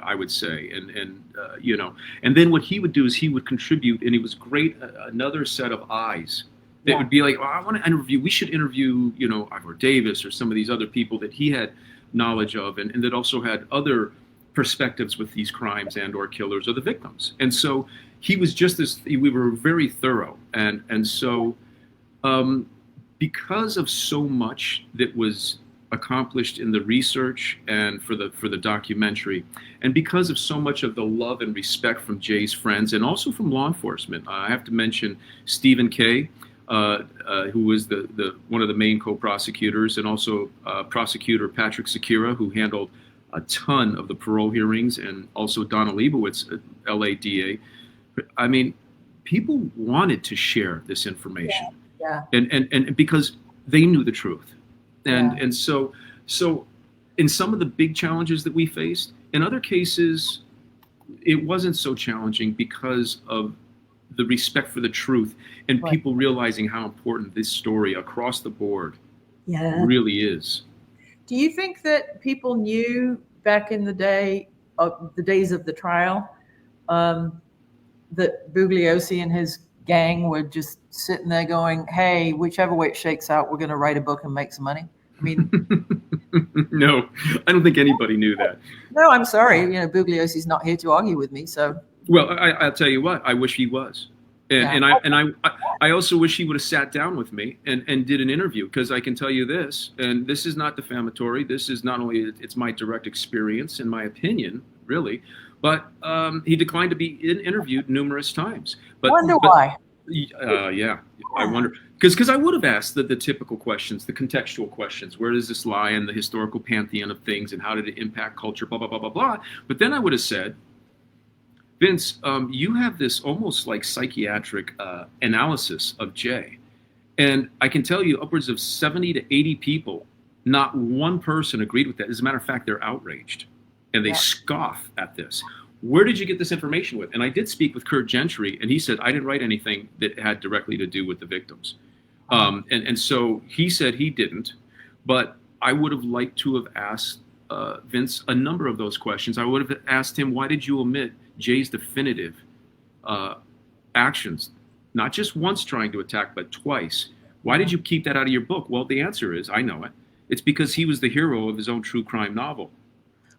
I would say, and then what he would do is he would contribute, and it was great, another set of eyes that would be like, I want to interview, we should interview, Ivor Davis or some of these other people that he had knowledge of, and that also had other perspectives with these crimes and or killers or the victims. And so he was we were very thorough. And so because of so much that was accomplished in the research and for the documentary, and because of so much of the love and respect from Jay's friends and also from law enforcement, I have to mention Stephen Kay, who was one of the main co-prosecutors, and also prosecutor Patrick Sakira, who handled a ton of the parole hearings, and also Donna Leibowitz, LA DA. I mean, people wanted to share this information, and because they knew the truth, and so in some of the big challenges that we faced, in other cases, it wasn't so challenging because of the respect for the truth and people realizing how important this story across the board really is. Do you think that people knew back in the day, of the days of the trial, that Bugliosi and his gang were just sitting there going, hey, whichever way it shakes out, we're going to write a book and make some money? I mean, no, I don't think anybody knew that. No, I'm sorry. Bugliosi's not here to argue with me. So, well, I'll tell you what, I wish he was. And I also wish he would have sat down with me and did an interview, because I can tell you this, and this is not defamatory. This is not only, it's my direct experience and my opinion, really, but he declined to be interviewed numerous times. But wonder why? I wonder, because I would have asked the typical questions, the contextual questions. Where does this lie in the historical pantheon of things, and how did it impact culture? Blah blah blah blah blah. But then I would have said, Vince, you have this almost like psychiatric analysis of Jay. And I can tell you upwards of 70 to 80 people, not one person agreed with that. As a matter of fact, they're outraged and they scoff at this. Where did you get this information with? And I did speak with Kurt Gentry, and he said, I didn't write anything that had directly to do with the victims. And so he said he didn't, but I would have liked to have asked Vince a number of those questions. I would have asked him, why did you omit Jay's definitive actions? Not just once trying to attack, but twice. Why did you keep that out of your book? Well, the answer is, I know it. It's because he was the hero of his own true crime novel.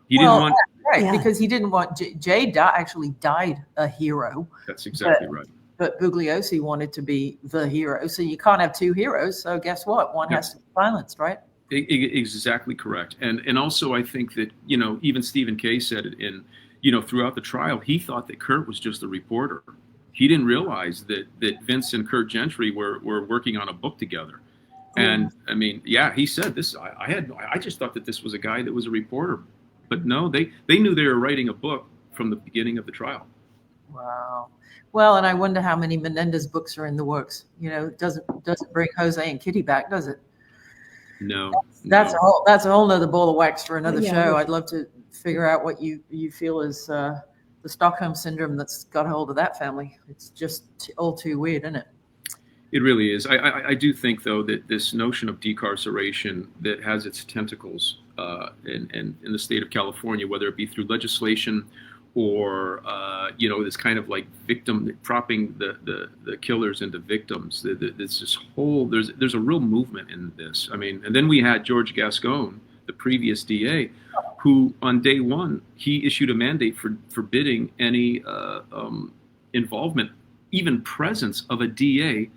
He didn't want... Right, Yeah. because he didn't want... Jay actually died a hero. That's exactly right. But Bugliosi wanted to be the hero. So you can't have two heroes. So guess what? One has to be silenced, right? Exactly correct. And also I think that, even Stephen Kay said it in, throughout the trial, he thought that Kurt was just a reporter. He didn't realize that Vince and Kurt Gentry were working on a book together. And I mean, yeah, he said this, I just thought that this was a guy that was a reporter, but no, they knew they were writing a book from the beginning of the trial. Wow. Well, and I wonder how many Menendez books are in the works. It doesn't bring Jose and Kitty back, does it? No. That's a whole nother ball of wax for another Yeah. show. I'd love to figure out what you feel is the Stockholm syndrome that's got a hold of that family. It's just all too weird, isn't it? It really is. I do think, though, that this notion of decarceration that has its tentacles in the state of California, whether it be through legislation or this kind of like victim propping the killers into victims. There's this whole there's a real movement in this. I mean, and then we had George Gascon, the previous DA, who on day one he issued a mandate for forbidding any involvement, even presence of a DA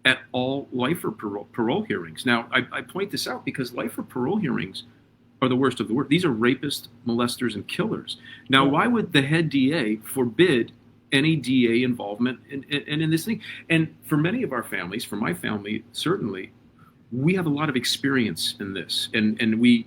at all lifer parole hearings. Now, I point this out because lifer parole hearings are the worst of the worst. These are rapists, molesters, and killers. Now, why would the head DA forbid any DA involvement in this thing? And for many of our families, for my family, certainly, we have a lot of experience in this. And we,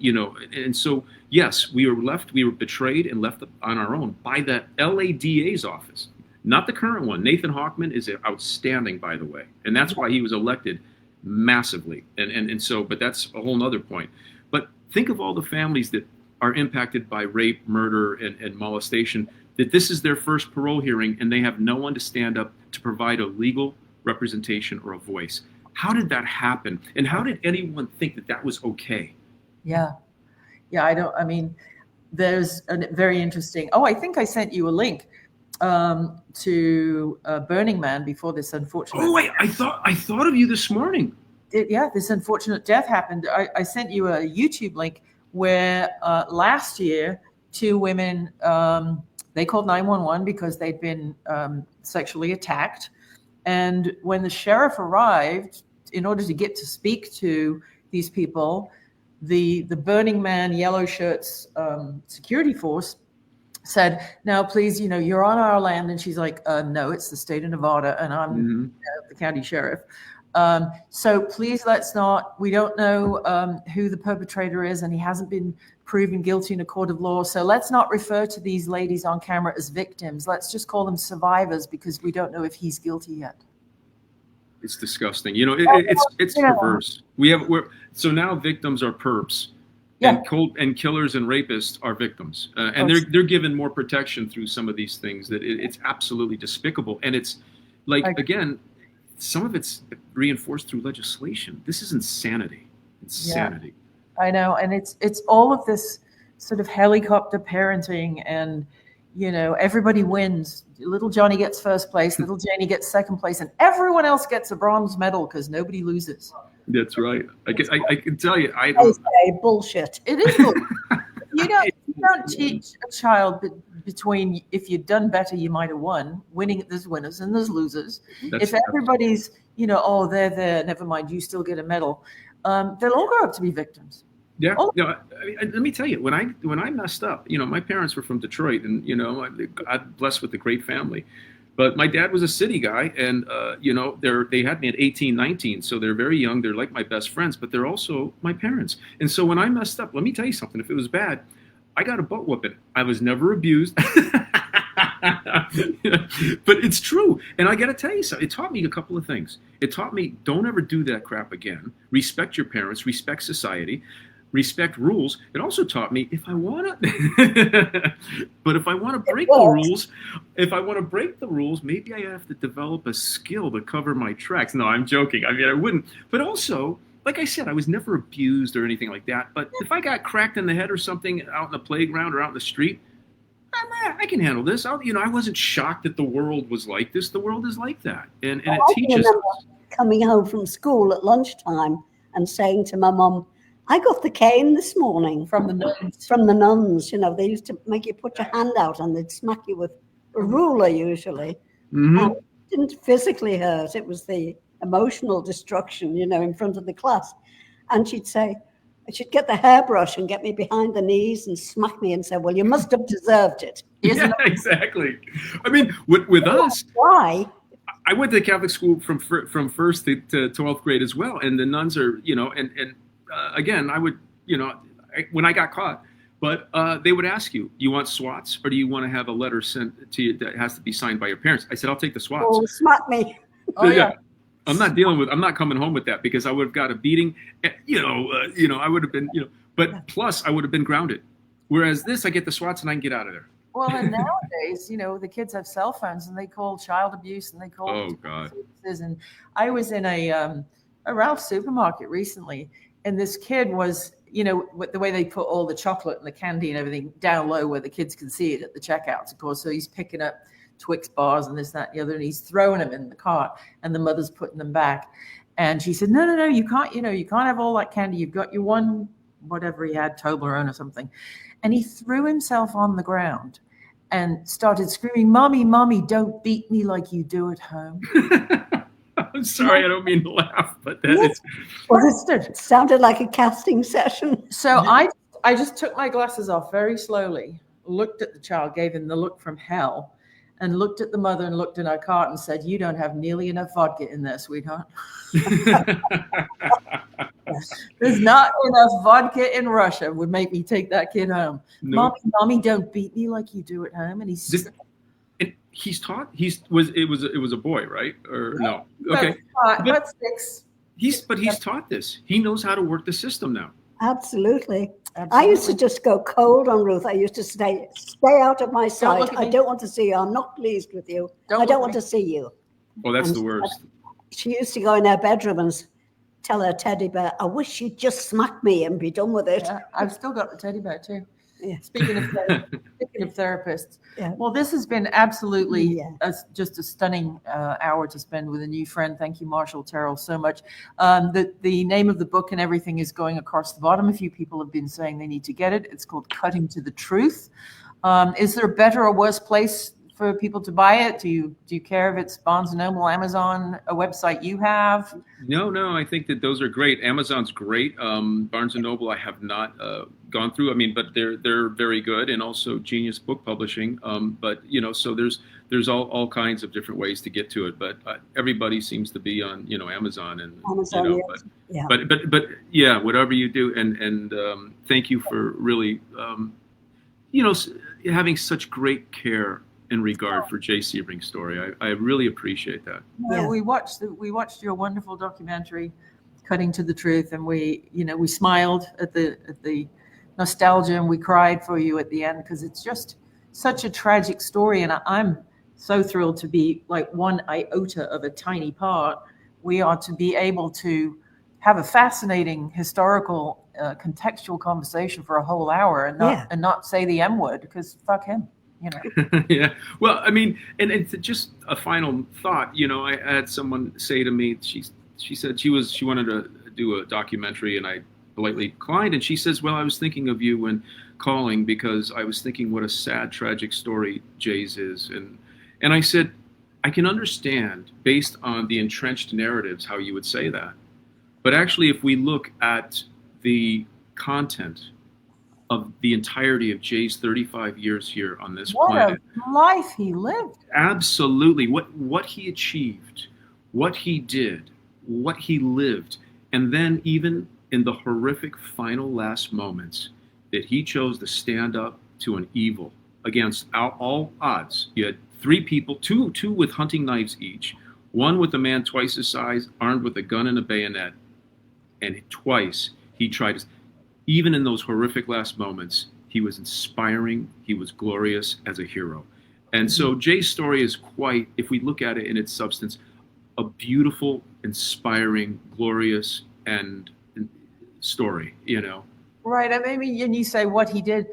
and so, yes, we were betrayed and left on our own by the LA DA's office. Not the current one. Nathan Hochman is outstanding, by the way. And that's why he was elected massively. And so, but that's a whole nother point. But think of all the families that are impacted by rape, murder, and molestation, that this is their first parole hearing and they have no one to stand up to provide a legal representation or a voice. How did that happen? And how did anyone think that that was okay? Yeah. There's a very interesting, I think I sent you a link to Burning Man before this unfortunate. Oh, wait, I thought of you this morning. This unfortunate death happened. I sent you a YouTube link where last year, two women, they called 911 because they'd been sexually attacked. And when the sheriff arrived, in order to get to speak to these people, the Burning Man Yellow Shirts security force said, "Now, please, you're on our land." And she's like, "No, it's the state of Nevada, and I'm the county sheriff. So please, we don't know who the perpetrator is, and he hasn't been proven guilty in a court of law. So let's not refer to these ladies on camera as victims. Let's just call them survivors because we don't know if he's guilty yet." It's disgusting. It's perverse. So now victims are perps. Yeah. And killers and rapists are victims, and they're given more protection through some of these things. That it's absolutely despicable, and it's like again, some of it's reinforced through legislation. This is insanity. Insanity. I know, and it's all of this sort of helicopter parenting, and everybody wins. Little Johnny gets first place, little Janie gets second place, and everyone else gets a bronze medal because nobody loses. That's right. I can tell you. Bullshit. It is. You don't teach a child between if you'd done better, you might have won. Winning, there's winners and there's losers. If everybody's, they're there, never mind, you still get a medal. They'll all grow up to be victims. Yeah. Let me tell you, when I messed up, my parents were from Detroit, and I'm blessed with a great family. But my dad was a city guy, and they had me at 18, 19, so they're very young. They're like my best friends, but they're also my parents. And so when I messed up, let me tell you something. If it was bad, I got a butt whooping. I was never abused. But it's true. And I got to tell you something. It taught me a couple of things. It taught me, don't ever do that crap again. Respect your parents. Respect society. respect rules. It also taught me if I want to, but if I want to break the rules, maybe I have to develop a skill to cover my tracks. No, I'm joking. I mean, I wouldn't. But also, like I said, I was never abused or anything like that. But if I got cracked in the head or something out in the playground or out in the street, I can handle this. I wasn't shocked that the world was like this. The world is like that, and it teaches us. Coming home from school at lunchtime and saying to my mum, I got the cane this morning From the nuns. From the nuns. They used to make you put your hand out and they'd smack you with a ruler usually. Mm-hmm. And it didn't physically hurt. It was the emotional destruction, in front of the class. And she'd say, she'd get the hairbrush and get me behind the knees and smack me and say, well, you must have deserved it. Yeah, exactly. I mean, with us, why? I went to Catholic school from first to 12th grade as well. And the nuns are, again, I would, when I got caught, but they would ask you, you want swats or do you want to have a letter sent to you that has to be signed by your parents? I said, I'll take the swats. Oh, smack me. Oh, yeah. I'm not coming home with that because I would have got a beating, I would have been, but plus I would have been grounded. Whereas this, I get the swats and I can get out of there. Well, and nowadays, the kids have cell phones and they call child abuse and they call. Oh, God. Services. And I was in a Ralph supermarket recently, and this kid was, with the way they put all the chocolate and the candy and everything down low where the kids can see it at the checkouts, of course. So he's picking up Twix bars and this, that, and the other, and he's throwing them in the cart, and the mother's putting them back. And she said, no, you can't, you can't have all that candy. You've got your one, whatever he had, Toblerone or something. And he threw himself on the ground and started screaming, Mommy, don't beat me like you do at home. I'm sorry, I don't mean to laugh, but that it sounded like a casting session. So I just took my glasses off very slowly, looked at the child, gave him the look from hell, and looked at the mother and looked in our cart and said, you don't have nearly enough vodka in there, sweetheart. There's not enough vodka in Russia would make me take that kid home. Nope. Mommy, don't beat me like you do at home. And he's taught. It was a boy, right? Or no? Okay, but 6. He's taught this. He knows how to work the system now. Absolutely. I used to just go cold on Ruth. I used to stay out of my sight. I don't want to see you. I'm not pleased with you. I don't want to see you. Oh, that's the worst. She used to go in her bedroom and tell her teddy bear, I wish you'd just smack me and be done with it. Yeah, I've still got the teddy bear too. Yeah. Speaking of therapists, well, this has been absolutely just a stunning hour to spend with a new friend. Thank you, Marshall Terrill, so much. The name of the book and everything is going across the bottom. A few people have been saying they need to get it. It's called Cutting to the Truth. Is there a better or worse place for people to buy it? Do you care if it's Barnes & Noble, Amazon, a website you have? No, I think that those are great. Amazon's great. Barnes & Noble I have not gone through. I mean, but they're very good, and also Genius Book Publishing. But so there's all kinds of different ways to get to it. But everybody seems to be on Amazon and but yeah, whatever you do, and thank you for really having such great care in regard for Jay Sebring's story. I really appreciate that. Yeah. We watched your wonderful documentary, Cutting to the Truth, and we smiled at the nostalgia, and we cried for you at the end because it's just such a tragic story, and I'm so thrilled to be like one iota of a tiny part. We are to be able to have a fascinating historical contextual conversation for a whole hour and not say the M word, because fuck him. Yeah. Well, I mean, and it's just a final thought. I had someone say to me, she said she wanted to do a documentary, and I politely declined. And she says, well, I was thinking of you when calling because I was thinking what a sad, tragic story Jay's is. And I said, I can understand based on the entrenched narratives how you would say that. But actually, if we look at the content of the entirety of Jay's 35 years here on this planet. What a life he lived. Absolutely. What he achieved, what he did, what he lived, and then even in the horrific final last moments that he chose to stand up to an evil against all odds. You had 3 people, two with hunting knives each, one with a man twice his size, armed with a gun and a bayonet, and twice he tried to... even in those horrific last moments, he was inspiring, he was glorious as a hero. And so Jay's story is quite, if we look at it in its substance, a beautiful, inspiring, glorious, and story, you know. Right. I mean, and you say what he did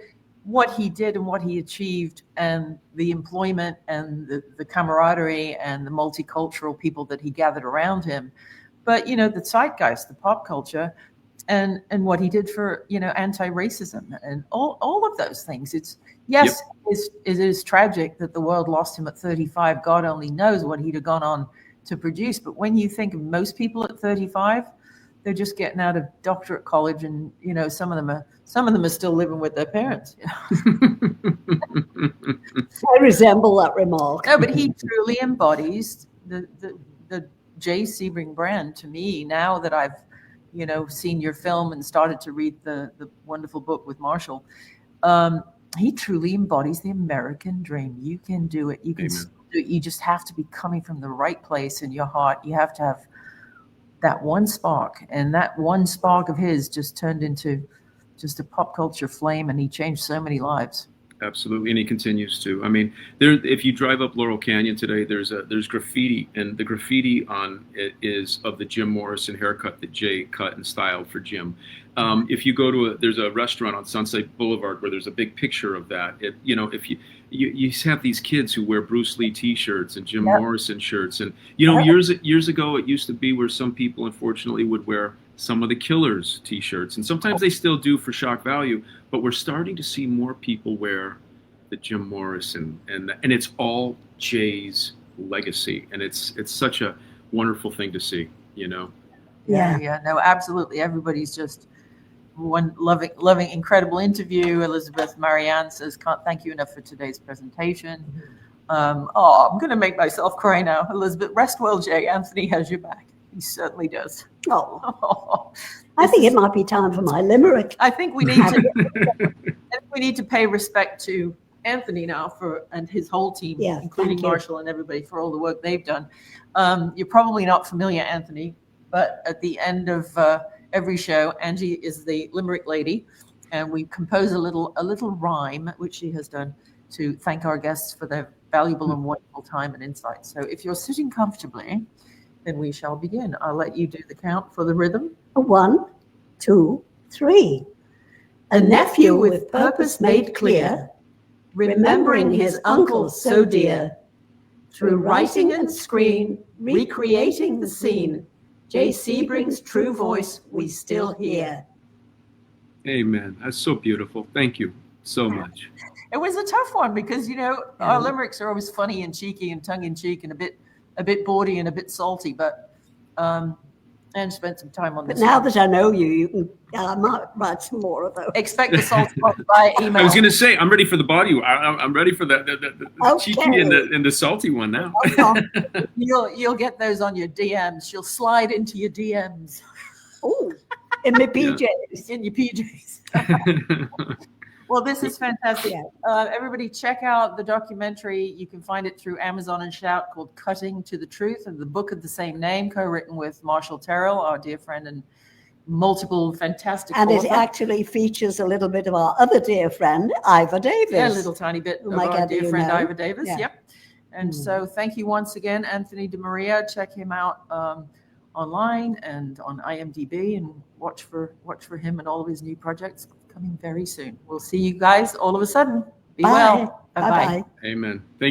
and what he achieved, and the employment and the camaraderie and the multicultural people that he gathered around him. But, you know, the zeitgeist, the pop culture, and what he did for, you know, anti-racism and all of those things. It's, yes, it is tragic that the world lost him at 35. God only knows what he'd have gone on to produce. But when you think of most people at 35, they're just getting out of doctorate college, and, you know, some of them are still living with their parents. I resemble that remark. No, but he truly embodies the Jay Sebring brand to me. Now that I've, you know, seen your film and started to read the wonderful book with Marshall, he truly embodies the American dream. You can do it. You can do it. You just have to be coming from the right place in your heart. You have to have that one spark, and that one spark of his just turned into just a pop culture flame, and he changed so many lives. Absolutely, and he continues to. I mean, if you drive up Laurel Canyon today, there's graffiti, and the graffiti on it is of the Jim Morrison haircut that Jay cut and styled for Jim. If you go to there's a restaurant on Sunset Boulevard where there's a big picture of that. You know, if you have these kids who wear Bruce Lee T-shirts and Jim Morrison shirts, and, you know, years ago it used to be where some people unfortunately would wear some of the Killers T-shirts, and sometimes they still do for shock value. But we're starting to see more people wear the Jim Morrison, and it's all Jay's legacy, and it's such a wonderful thing to see, you know. Yeah, no, absolutely. Everybody's just one loving, incredible interview. Elizabeth Marianne says, "Can't thank you enough for today's presentation." I'm going to make myself cry now. Elizabeth, rest well, Jay. Anthony has your back. He certainly does. I think it might be time for my limerick. I think we need to pay respect to Anthony now and his whole team, including Marshall and everybody, for all the work they've done. You're probably not familiar, Anthony, but at the end of every show, Angie is the limerick lady, and we compose a little rhyme, which she has done, to thank our guests for their valuable and wonderful time and insight. So if you're sitting comfortably, then we shall begin. I'll let you do the count for the rhythm. 1, 2, 3. A nephew with purpose made clear, remembering his uncle so dear. Through writing and screen, recreating the scene, Jay Sebring's true voice we still hear. Amen. That's so beautiful. Thank you so much. It was a tough one because, you know, our limericks are always funny and cheeky and tongue-in-cheek and a bit bawdy and a bit salty, but Anne spent some time on this. But now that I know you I might write some more of those. Expect the salty one by email. I was going to say, I'm ready for the body. I'm ready for the cheeky and the salty one now. You'll get those on your DMs. She'll slide into your DMs. Oh, in my PJs. Yeah. In your PJs. Well, this is fantastic. Everybody check out the documentary. You can find it through Amazon and Shout, called Cutting to the Truth, and the book of the same name, co-written with Marshall Terrill, our dear friend and multiple fantastic author. It actually features a little bit of our other dear friend, Ivor Davis. Yeah, a little tiny bit of our dear friend Ivor Davis. Yeah. Yep. And so thank you once again, Anthony DiMaria. Check him out online and on IMDb, and watch for him and all of his new projects coming very soon. We'll see you guys all of a sudden. Be well. Bye-bye. Amen. Thank